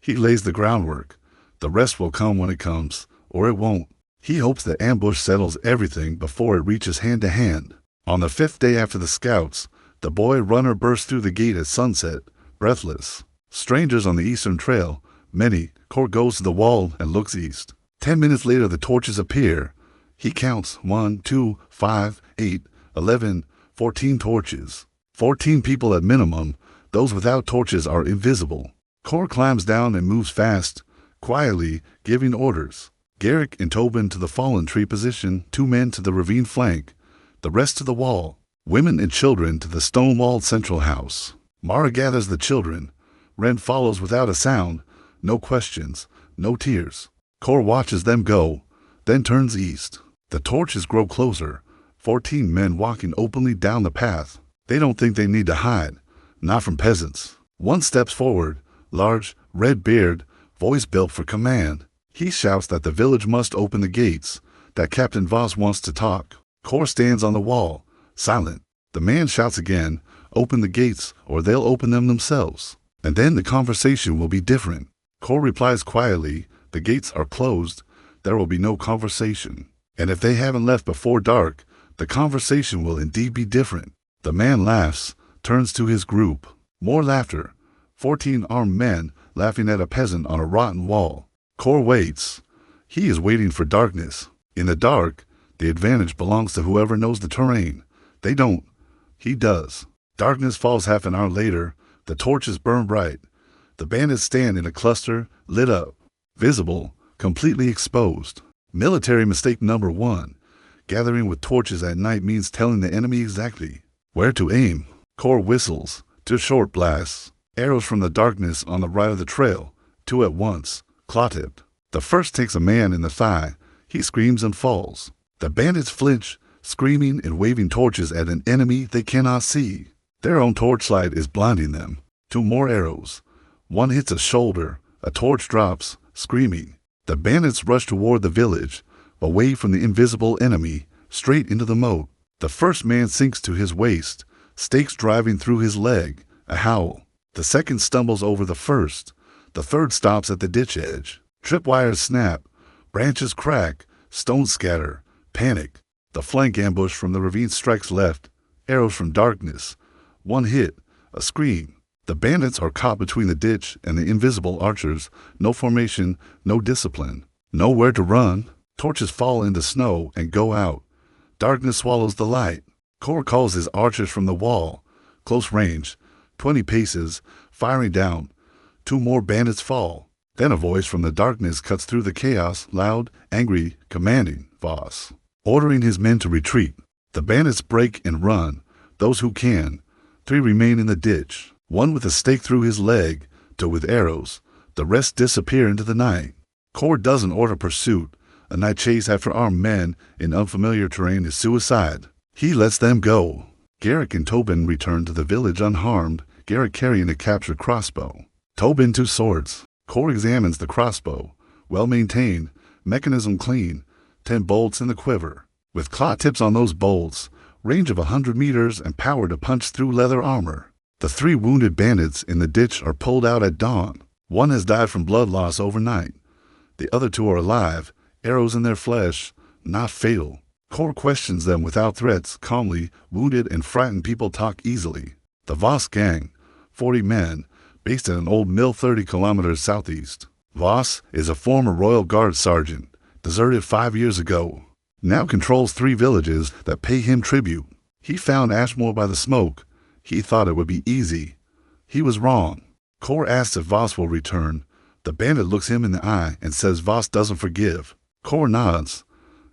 He lays the groundwork. The rest will come when it comes, or it won't. He hopes the ambush settles everything before it reaches hand to hand. On the 5th day after the scouts, the boy runner bursts through the gate at sunset, breathless. Strangers on the eastern trail, many. Kor goes to the wall and looks east. 10 minutes later the torches appear. He counts 1, 2, 5, 8, 11, 14 torches. 14 people at minimum. Those without torches are invisible. Kor climbs down and moves fast, quietly, giving orders. Garrick and Tobin to the fallen tree position, 2 men to the ravine flank, the rest to the wall. Women and children to the stone-walled central house. Mara gathers the children. Ren follows without a sound, no questions, no tears. Kor watches them go, then turns east. The torches grow closer, 14 men walking openly down the path. They don't think they need to hide, not from peasants. One steps forward, large, red beard, voice built for command. He shouts that the village must open the gates, that Captain Voss wants to talk. Kor stands on the wall, silent. The man shouts again, open the gates or they'll open them themselves. And then the conversation will be different. Kor replies quietly, the gates are closed, there will be no conversation. And if they haven't left before dark, the conversation will indeed be different. The man laughs, turns to his group. More laughter. 14 armed men laughing at a peasant on a rotten wall. Kor waits. He is waiting for darkness. In the dark, the advantage belongs to whoever knows the terrain. They don't. He does. Darkness falls half an hour later. The torches burn bright. The bandits stand in a cluster, lit up, visible, completely exposed. Military mistake number 1. Gathering with torches at night means telling the enemy exactly where to aim. Kor whistles, 2 short blasts. Arrows from the darkness on the right of the trail, 2 at once, claw-tipped. The first takes a man in the thigh. He screams and falls. The bandits flinch, screaming and waving torches at an enemy they cannot see. Their own torchlight is blinding them. 2 more arrows. One hits a shoulder. A torch drops, screaming. The bandits rush toward the village, away from the invisible enemy, straight into the moat. The first man sinks to his waist, stakes driving through his leg, a howl. The second stumbles over the first. The third stops at the ditch edge. Tripwires snap, branches crack, stones scatter, panic. The flank ambush from the ravine strikes left, arrows from darkness. 1 hit, a scream. The bandits are caught between the ditch and the invisible archers. No formation, no discipline. Nowhere to run. Torches fall into snow and go out. Darkness swallows the light. Kor calls his archers from the wall. Close range, 20 paces, firing down. 2 more bandits fall. Then a voice from the darkness cuts through the chaos, loud, angry, commanding. Voss, ordering his men to retreat. The bandits break and run, those who can. 3 remain in the ditch, 1 with a stake through his leg, 2 with arrows. The rest disappear into the night. Kor doesn't order pursuit. A night chase after armed men in unfamiliar terrain is suicide. He lets them go. Garrick and Tobin return to the village unharmed, Garrick carrying a captured crossbow. Tobin 2 swords. Kor examines the crossbow. Well maintained, mechanism clean, 10 bolts in the quiver. With claw tips on those bolts, range of 100 meters and power to punch through leather armor. The 3 wounded bandits in the ditch are pulled out at dawn. 1 has died from blood loss overnight. The other 2 are alive, arrows in their flesh, not fatal. Kor questions them without threats, calmly. Wounded and frightened people talk easily. The Voss gang, 40 men, based at an old mill 30 kilometers southeast. Voss is a former Royal Guard sergeant, deserted 5 years ago. Now controls 3 villages that pay him tribute. He found Ashmore by the smoke. He thought it would be easy. He was wrong. Kor asks if Voss will return. The bandit looks him in the eye and says Voss doesn't forgive. Kor nods.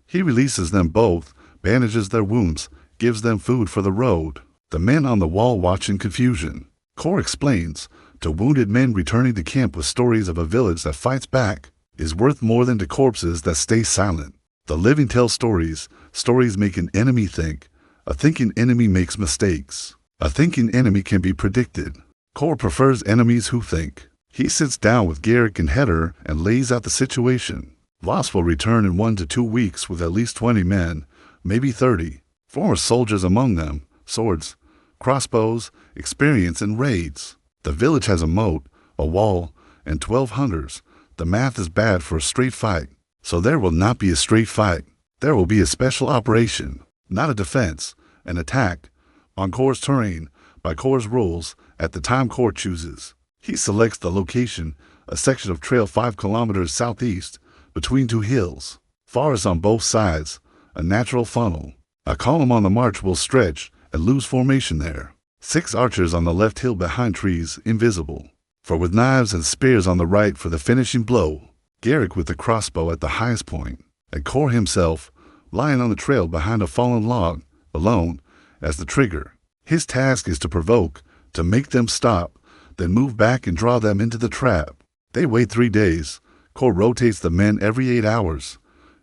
He releases them both, bandages their wounds, gives them food for the road. The men on the wall watch in confusion. Kor explains, to wounded men returning to camp with stories of a village that fights back is worth more than to corpses that stay silent. The living tell stories. Stories make an enemy think. A thinking enemy makes mistakes. A thinking enemy can be predicted. Kor prefers enemies who think. He sits down with Garrick and Heder and lays out the situation. Voss will return in 1 to 2 weeks with at least 20 men, maybe 30. Former soldiers among them, swords, crossbows, experience in raids. The village has a moat, a wall, and 12 hunters. The math is bad for a straight fight. So there will not be a straight fight. There will be a special operation, not a defense, an attack, on Kor's terrain, by Kor's rules, at the time Kor chooses. He selects the location, a section of trail 5 kilometers southeast, between two hills. Forest on both sides, a natural funnel. A column on the march will stretch and lose formation there. 6 archers on the left hill behind trees, invisible. For with knives and spears on the right for the finishing blow. Garrick with the crossbow at the highest point, and Kor himself, lying on the trail behind a fallen log, alone, as the trigger. His task is to provoke, to make them stop, then move back and draw them into the trap. They wait 3 days. Kor rotates the men every 8 hours.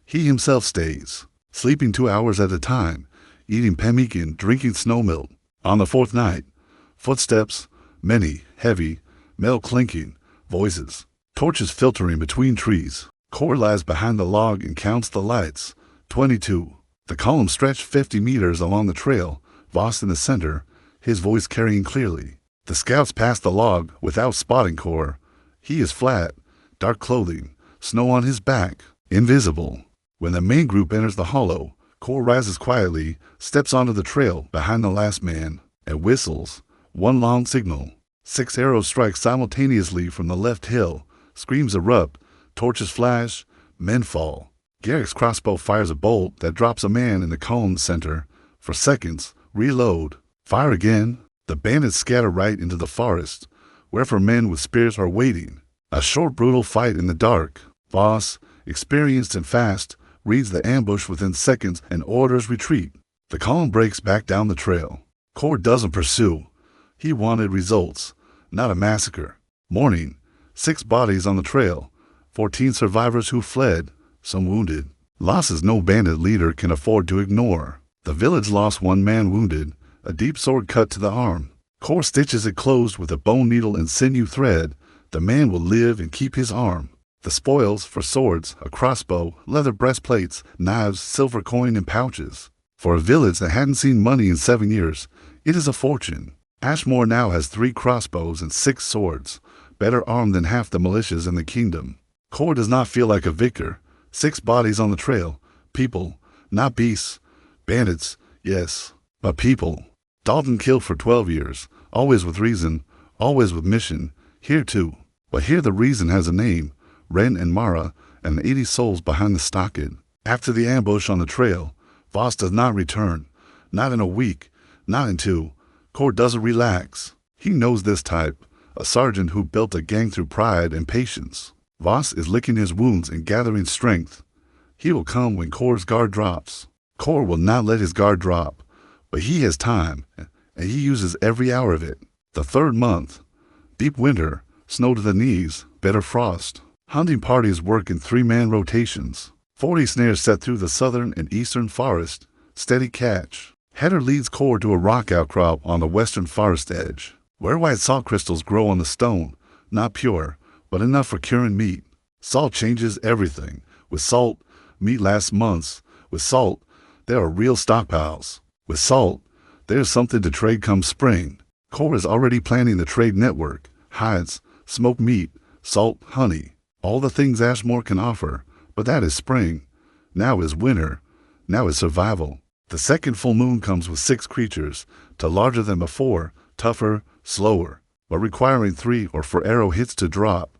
He himself stays, sleeping 2 hours at a time, eating pemmican, drinking snow milk. On the 4th night, footsteps, many, heavy, metal clinking, voices, torches filtering between trees. Kor lies behind the log and counts the lights. 22. The column stretched 50 meters along the trail, Voss in the center, his voice carrying clearly. The scouts pass the log without spotting Kor. He is flat, dark clothing, snow on his back, invisible. When the main group enters the hollow, Kor rises quietly, steps onto the trail behind the last man, and whistles. One long signal. 6 arrows strike simultaneously from the left hill. Screams erupt, torches flash, men fall. Garrick's crossbow fires a bolt that drops a man in the column center. For seconds, reload. Fire again. The bandits scatter right into the forest, wherever men with spears are waiting. A short, brutal fight in the dark. Voss, experienced and fast, reads the ambush within seconds and orders retreat. The column breaks back down the trail. Kor doesn't pursue. He wanted results, not a massacre. Morning. 6 bodies on the trail. 14 survivors who fled, some wounded. Losses no bandit leader can afford to ignore. The village lost 1 man wounded, a deep sword cut to the arm. Kor stitches it closed with a bone needle and sinew thread. The man will live and keep his arm. The spoils for swords, a crossbow, leather breastplates, knives, silver coin, and pouches. For a village that hadn't seen money in 7 years, it is a fortune. Ashmore now has 3 crossbows and 6 swords, better armed than half the militias in the kingdom. Kor does not feel like a victor. 6 bodies on the trail. People, not beasts. Bandits, yes, but people. Dalton killed for 12 years, always with reason, always with mission. Here too. But here the reason has a name. Ren and Mara, and 80 souls behind the stockade. After the ambush on the trail, Voss does not return. Not in a week, not in 2. Kor doesn't relax. He knows this type, a sergeant who built a gang through pride and patience. Voss is licking his wounds and gathering strength. He will come when Kor's guard drops. Kor will not let his guard drop, but he has time, and he uses every hour of it. The 3rd month. Deep winter, snow to the knees, bitter frost. Hunting parties work in 3-man rotations. 40 snares set through the southern and eastern forest. Steady catch. Header leads Kor to a rock outcrop on the western forest edge, where white salt crystals grow on the stone, not pure, but enough for curing meat. Salt changes everything. With salt, meat lasts months. With salt, there are real stockpiles. With salt, there's something to trade come spring. Kor is already planning the trade network. Hides, smoked meat, salt, honey. All the things Ashmore can offer, but that is spring. Now is winter. Now is survival. The second full moon comes with 6 creatures, to larger than before, tougher, slower, but requiring 3 or 4 arrow hits to drop.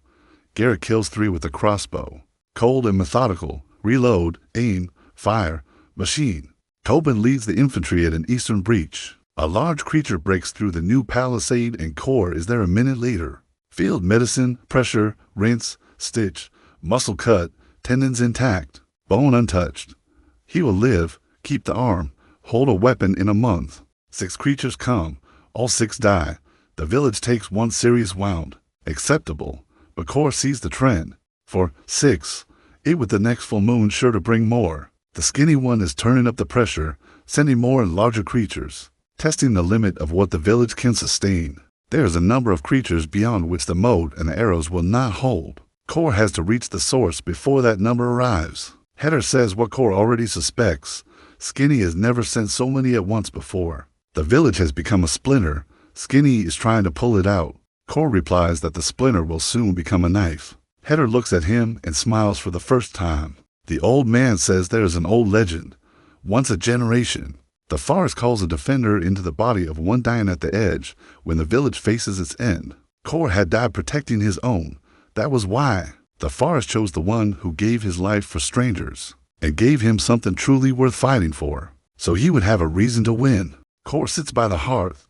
Garrick kills 3 with a crossbow. Cold and methodical, reload, aim, fire, machine. Tobin leads the infantry at an eastern breach. A large creature breaks through the new palisade and Kor is there a minute later. Field medicine, pressure, rinse, stitch, muscle cut, tendons intact, bone untouched. He will live, keep the arm, hold a weapon in a month. 6 creatures come, all 6 die. The village takes 1 serious wound. Acceptable, but Kor sees the trend. For 6, it with the next full moon sure to bring more. The skinny one is turning up the pressure, sending more and larger creatures, testing the limit of what the village can sustain. There is a number of creatures beyond which the moat and the arrows will not hold. Kor has to reach the source before that number arrives. Header says what Kor already suspects. Skinny has never sent so many at once before. The village has become a splinter. Skinny is trying to pull it out. Core replies that the splinter will soon become a knife. Heather looks at him and smiles for the first time. The old man says there is an old legend. Once a generation, the forest calls a defender into the body of one dying at the edge when the village faces its end. Core had died protecting his own. That was why the forest chose the one who gave his life for strangers and gave him something truly worth fighting for, so he would have a reason to win. Core sits by the hearth.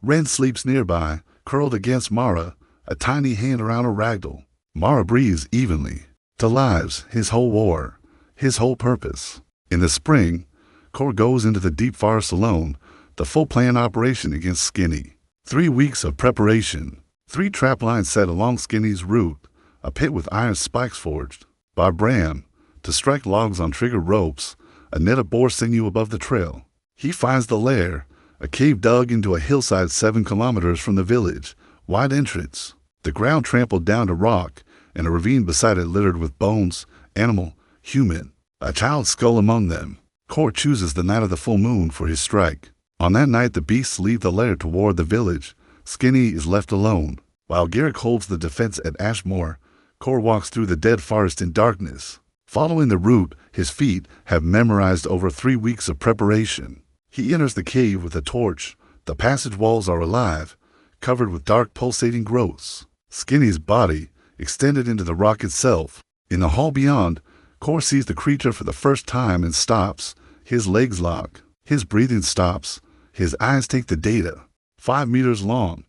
Ren sleeps nearby, curled against Mara, a tiny hand around a ragdoll. Mara breathes evenly. To lives, his whole war, his whole purpose. In the spring, Core goes into the deep forest alone, the full planned operation against Skinny. 3 weeks of preparation. 3 trap lines set along Skinny's route, a pit with iron spikes forged by Bram to strike logs on trigger ropes, a net of boar sinew above the trail. He finds the lair, a cave dug into a hillside 7 kilometers from the village, wide entrance, the ground trampled down to rock, and a ravine beside it littered with bones, animal, human, a child's skull among them. Core chooses the night of the full moon for his strike. On that night the beasts leave the lair toward the village. Skinny is left alone. While Garrick holds the defense at Ashmore, Core walks through the dead forest in darkness. Following the route his feet have memorized over 3 weeks of preparation, he enters the cave with a torch. The passage walls are alive, covered with dark pulsating growths. Skinny's body extended into the rock itself. In the hall beyond, Core sees the creature for the first time and stops. His legs lock. His breathing stops. His eyes take the data. 5 meters long.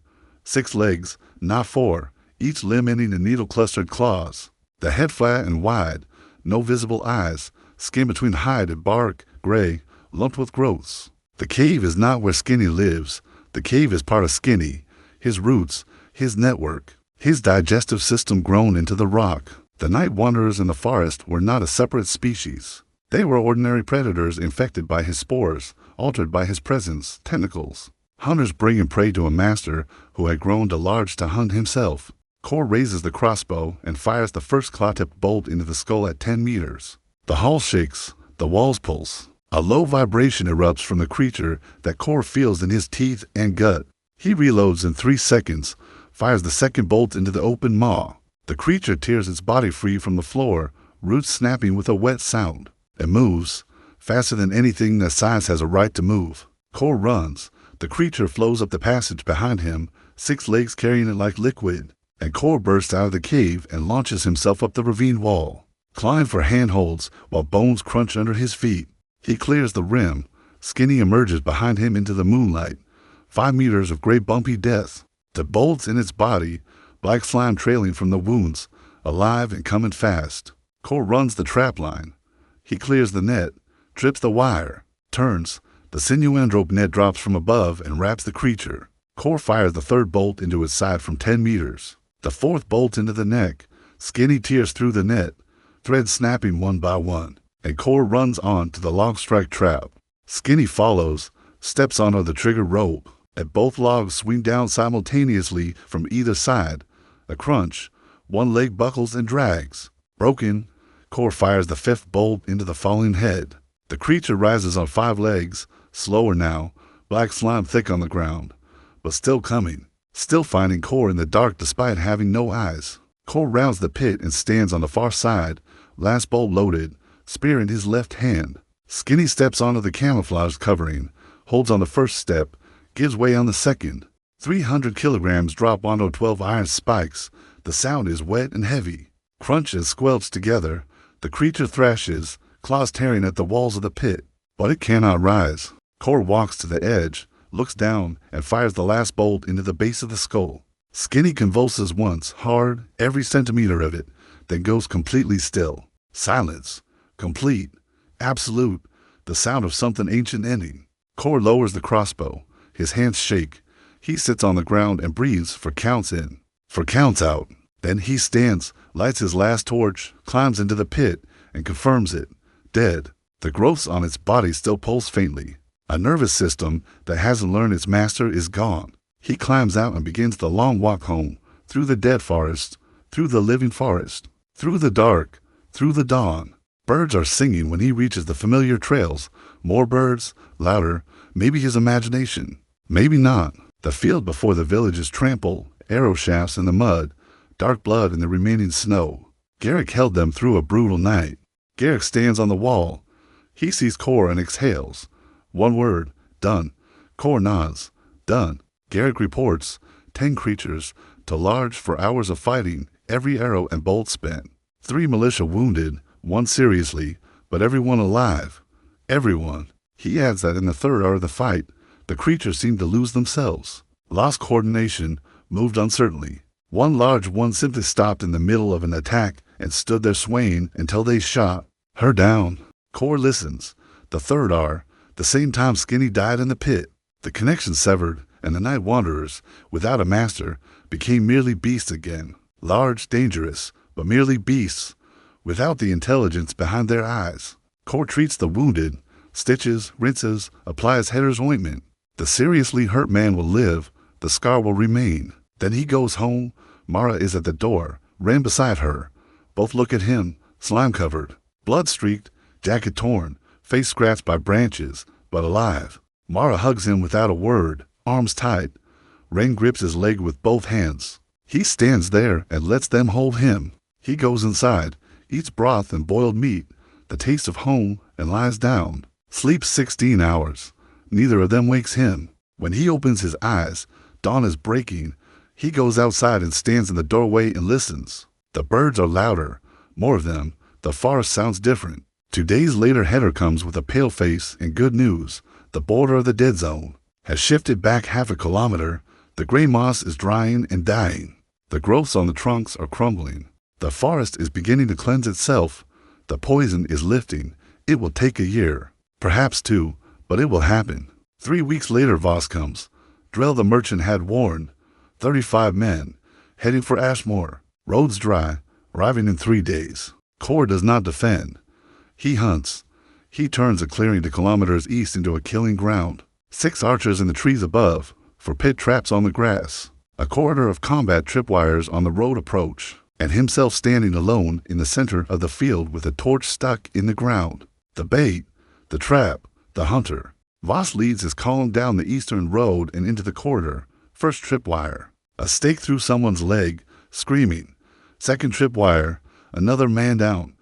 6 legs, not 4, each limb ending in needle-clustered claws. The head flat and wide. No visible eyes. Skin between hide and bark, gray, lumped with growths. The cave is not where Skinny lives. The cave is part of Skinny. His roots, his network. His digestive system grown into the rock. The night wanderers in the forest were not a separate species. They were ordinary predators infected by his spores, altered by his presence, tentacles. Hunters bringing prey to a master who had grown too large to hunt himself. Core raises the crossbow and fires the first claw-tipped bolt into the skull at 10 meters. The hall shakes, the walls pulse. A low vibration erupts from the creature that Core feels in his teeth and gut. He reloads in 3 seconds, fires the second bolt into the open maw. The creature tears its body free from the floor, roots snapping with a wet sound. It moves, faster than anything that size has a right to move. Core runs. The creature flows up the passage behind him, 6 legs carrying it like liquid, and Core bursts out of the cave and launches himself up the ravine wall, clawing for handholds while bones crunch under his feet. He clears the rim. Skinny emerges behind him into the moonlight. 5 meters of gray bumpy death. The bolts in its body, black slime trailing from the wounds, alive and coming fast. Core runs the trap line. He clears the net, trips the wire, turns. The sinew envelope net drops from above and wraps the creature. Core fires the 3rd bolt into its side from 10 meters. The 4th bolt into the neck. Skinny tears through the net, threads snapping one by one, and Core runs on to the log strike trap. Skinny follows, steps onto the trigger rope, and both logs swing down simultaneously from either side. A crunch. One leg buckles and drags. Broken. Core fires the 5th bolt into the falling head. The creature rises on 5 legs, slower now, black slime thick on the ground, but still coming, still finding Core in the dark despite having no eyes. Core rounds the pit and stands on the far side, last bolt loaded, spear in his left hand. Skinny steps onto the camouflage covering, holds on the 1st step, gives way on the 2nd. 300 kilograms drop onto 12 iron spikes. The sound is wet and heavy. Crunch and squelch together. The creature thrashes, claws tearing at the walls of the pit, but it cannot rise. Core walks to the edge, looks down, and fires the last bolt into the base of the skull. Skinny convulses once, hard, every centimeter of it, then goes completely still. Silence. Complete. Absolute. The sound of something ancient ending. Core lowers the crossbow. His hands shake. He sits on the ground and breathes for counts in, for counts out. Then he stands, lights his last torch, climbs into the pit, and confirms it. Dead. The growths on its body still pulse faintly. A nervous system that hasn't learned its master is gone. He climbs out and begins the long walk home, through the dead forest, through the living forest, through the dark, through the dawn. Birds are singing when he reaches the familiar trails. More birds, louder, maybe his imagination, maybe not. The field before the village is trampled, arrow shafts in the mud, dark blood in the remaining snow. Garrick held them through a brutal night. Garrick stands on the wall. He sees Kor and exhales. One word, done. Kor nods, done. Garrick reports, 10 creatures, too large for hours of fighting, every arrow and bolt spent. 3 militia wounded, 1 seriously, but everyone alive. Everyone. He adds that in the third hour of the fight, the creatures seemed to lose themselves. Lost coordination, moved uncertainly. One large one simply stopped in the middle of an attack and stood there swaying until they shot her down. Kor listens. The third hour, the same time Skinny died in the pit. The connection severed, and the night wanderers, without a master, became merely beasts again. Large, dangerous, but merely beasts, without the intelligence behind their eyes. Kor treats the wounded, stitches, rinses, applies Header's ointment. The seriously hurt man will live, the scar will remain. Then he goes home. Mara is at the door, Ren beside her. Both look at him, slime-covered, blood-streaked, jacket torn, face scratched by branches, but alive. Mara hugs him without a word, arms tight. Ren grips his leg with both hands. He stands there and lets them hold him. He goes inside, eats broth and boiled meat, the taste of home, and lies down. Sleeps 16 hours. Neither of them wakes him. When he opens his eyes, dawn is breaking. He goes outside and stands in the doorway and listens. The birds are louder, more of them. The forest sounds different. 2 days later, Header comes with a pale face and good news. The border of the dead zone has shifted back half a kilometer. The gray moss is drying and dying. The growths on the trunks are crumbling. The forest is beginning to cleanse itself. The poison is lifting. It will take a year, perhaps 2, but it will happen. 3 weeks later, Voss comes. Drell the merchant had warned. 35 men, heading for Ashmore. Roads dry, arriving in 3 days. Kor does not defend. He hunts. He turns a clearing to kilometers east into a killing ground. 6 archers in the trees above, for pit traps on the grass. A corridor of combat tripwires on the road approach, and himself standing alone in the center of the field with a torch stuck in the ground. The bait, the trap, the hunter. Voss leads his column down the eastern road and into the corridor. First tripwire. A stake through someone's leg, screaming. Second tripwire. Another man down.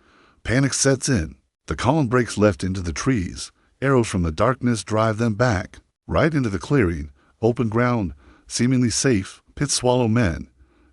Panic sets in. The column breaks left into the trees. Arrows from the darkness drive them back. Right into the clearing. Open ground. Seemingly safe. Pit swallow men.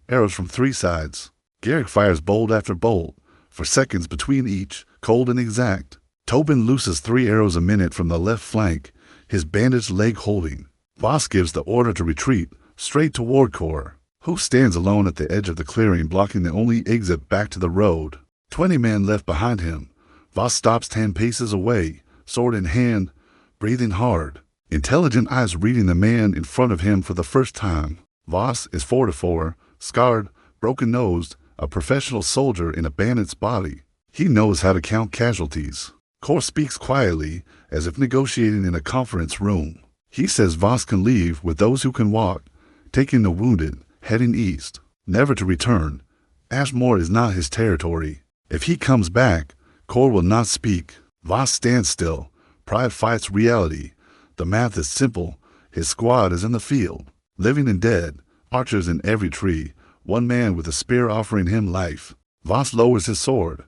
Arrows from 3 sides. Garrick fires bolt after bolt. For seconds between each. Cold and exact. Tobin looses 3 arrows a minute from the left flank. His bandaged leg holding. Voss gives the order to retreat, straight toward Kor, who stands alone at the edge of the clearing, blocking the only exit back to the road. 20 men left behind him. Voss stops 10 paces away, sword in hand, breathing hard. Intelligent eyes reading the man in front of him for the first time. Voss is 4'4", scarred, broken-nosed, a professional soldier in a bandit's body. He knows how to count casualties. Kor speaks quietly, as if negotiating in a conference room. He says Voss can leave with those who can walk, taking the wounded, heading east, never to return. Ashmore is not his territory. If he comes back, Kor will not speak. Voss stands still. Pride fights reality. The math is simple. His squad is in the field, living and dead, archers in every tree, one man with a spear offering him life. Voss lowers his sword.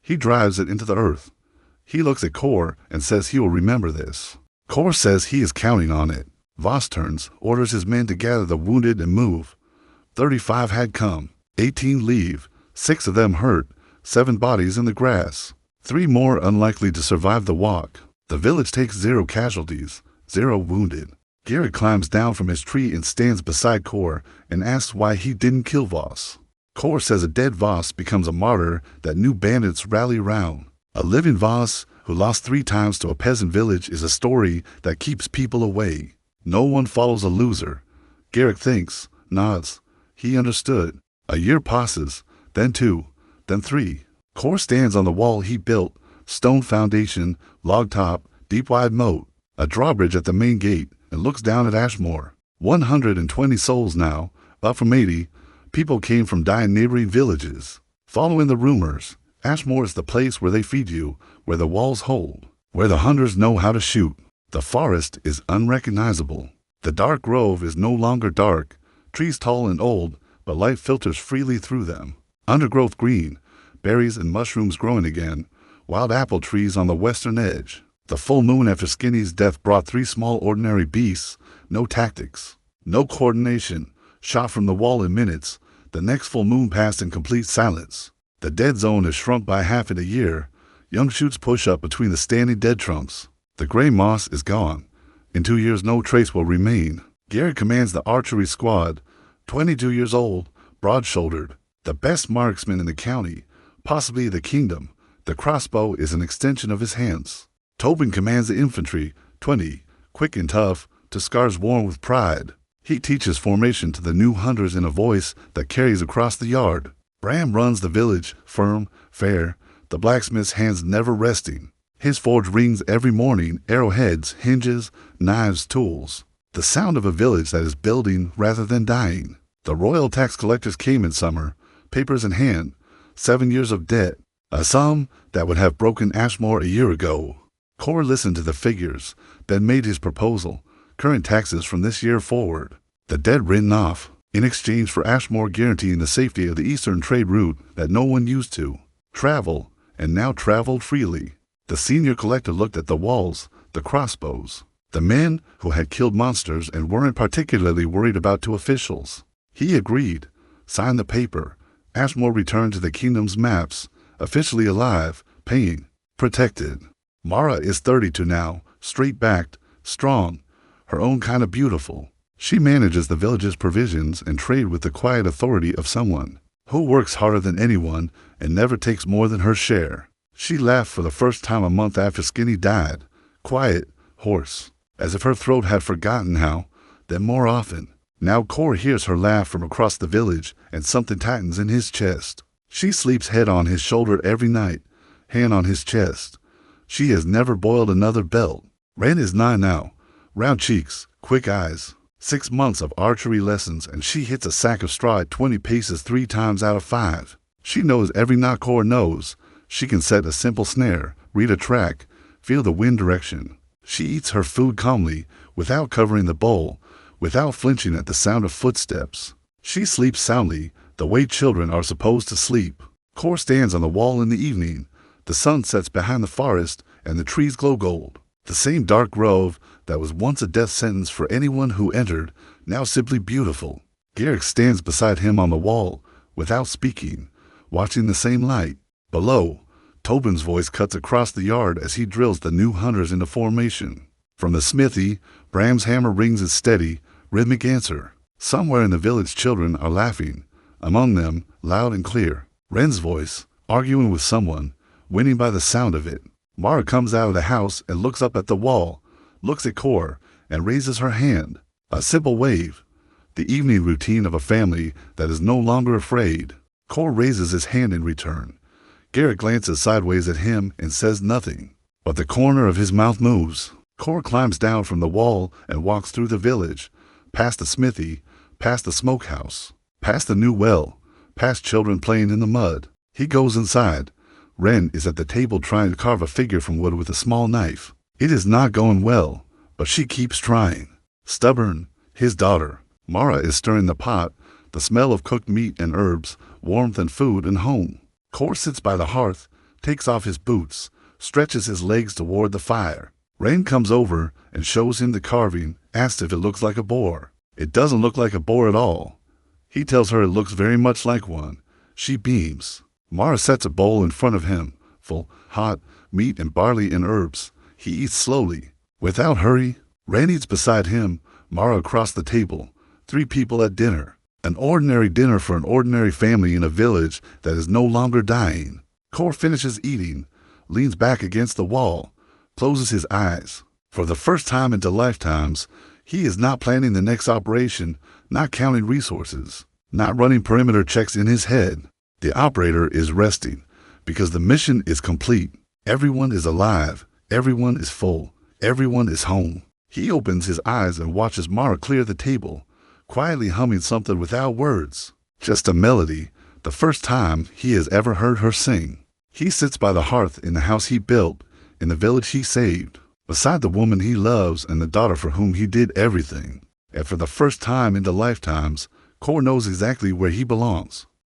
He drives it into the earth. He looks at Kor and says he will remember this. Kor says he is counting on it. Voss turns, orders his men to gather the wounded and move. 35 had come, 18 leave, 6 of them hurt, 7 bodies in the grass, 3 more unlikely to survive the walk. The village takes 0 casualties, 0 wounded. Garrick climbs down from his tree and stands beside Kor and asks why he didn't kill Voss. Kor says a dead Voss becomes a martyr that new bandits rally round. A living Voss who lost 3 times to a peasant village is a story that keeps people away. No one follows a loser. Garrick thinks, nods. He understood. A year passes, then 2, then 3. Kor stands on the wall he built, stone foundation, log top, deep wide moat, a drawbridge at the main gate, and looks down at Ashmore. 120 souls now, up from 80. People came from dying neighboring villages. Following the rumors, Ashmore is the place where they feed you, where the walls hold, where the hunters know how to shoot. The forest is unrecognizable. The dark grove is no longer dark. Trees tall and old, but light filters freely through them. Undergrowth green, berries and mushrooms growing again, wild apple trees on the western edge. The full moon after Skinny's death brought 3 small ordinary beasts, no tactics, no coordination, shot from the wall in minutes. The next full moon passed in complete silence. The dead zone has shrunk by half in a year. Young shoots push up between the standing dead trunks. The gray moss is gone. In 2 years no trace will remain. Gary commands the archery squad, 22 years old, broad-shouldered, the best marksman in the county, possibly the kingdom. The crossbow is an extension of his hands. Tobin commands the infantry, 20, quick and tough, to scars worn with pride. He teaches formation to the new hunters in a voice that carries across the yard. Bram runs the village, firm, fair, the blacksmith's hands never resting. His forge rings every morning, arrowheads, hinges, knives, tools. The sound of a village that is building rather than dying. The royal tax collectors came in summer, papers in hand, 7 years of debt, a sum that would have broken Ashmore a year ago. Core listened to the figures, then made his proposal, current taxes from this year forward. The debt written off, in exchange for Ashmore guaranteeing the safety of the eastern trade route that no one used to travel, and now traveled freely. The senior collector looked at the walls, the crossbows, the men who had killed monsters and weren't particularly worried about 2 officials. He agreed, signed the paper. Ashmore returned to the kingdom's maps, officially alive, paying, protected. Mara is 32 now, straight-backed, strong, her own kind of beautiful. She manages the village's provisions and trade with the quiet authority of someone who works harder than anyone and never takes more than her share. She laughed for the first time a month after Skinny died, quiet, hoarse, as if her throat had forgotten how, then more often. Now Core hears her laugh from across the village and something tightens in his chest. She sleeps head on his shoulder every night, hand on his chest. She has never boiled another belt. Ren is 9 now, round cheeks, quick eyes. 6 months of archery lessons and she hits a sack of straw at 20 paces 3 times out of 5. She knows every knot Core knows. She can set a simple snare, read a track, feel the wind direction. She eats her food calmly, without covering the bowl, without flinching at the sound of footsteps. She sleeps soundly, the way children are supposed to sleep. Core stands on the wall in the evening. The sun sets behind the forest and the trees glow gold. The same dark grove that was once a death sentence for anyone who entered, now simply beautiful. Garrick stands beside him on the wall, without speaking, watching the same light. Below, Tobin's voice cuts across the yard as he drills the new hunters into formation. From the smithy, Bram's hammer rings its steady, rhythmic answer. Somewhere in the village children are laughing, among them, loud and clear. Ren's voice, arguing with someone, winning by the sound of it. Mara comes out of the house and looks up at the wall, looks at Core, and raises her hand. A simple wave. The evening routine of a family that is no longer afraid. Core raises his hand in return. Garrett glances sideways at him and says nothing, but the corner of his mouth moves. Core climbs down from the wall and walks through the village, past the smithy, past the smokehouse, past the new well, past children playing in the mud. He goes inside. Ren is at the table trying to carve a figure from wood with a small knife. It is not going well, but she keeps trying. Stubborn, his daughter. Mara is stirring the pot, the smell of cooked meat and herbs, warmth and food and home. Core sits by the hearth, takes off his boots, stretches his legs toward the fire. Ren comes over and shows him the carving, asks if it looks like a boar. It doesn't look like a boar at all. He tells her it looks very much like one. She beams. Mara sets a bowl in front of him, full, hot, meat and barley and herbs. He eats slowly, without hurry. Ren eats beside him, Mara across the table. 3 people at dinner. An ordinary dinner for an ordinary family in a village that is no longer dying. Core finishes eating, leans back against the wall, closes his eyes. For the first time into lifetimes, he is not planning the next operation, not counting resources, not running perimeter checks in his head. The operator is resting, because the mission is complete. Everyone is alive, everyone is full, everyone is home. He opens his eyes and watches Mara clear the table, quietly humming something without words. Just a melody, the first time he has ever heard her sing. He sits by the hearth in the house he built, in the village he saved, beside the woman he loves and the daughter for whom he did everything. And for the first time into lifetimes, Core knows exactly where he belongs.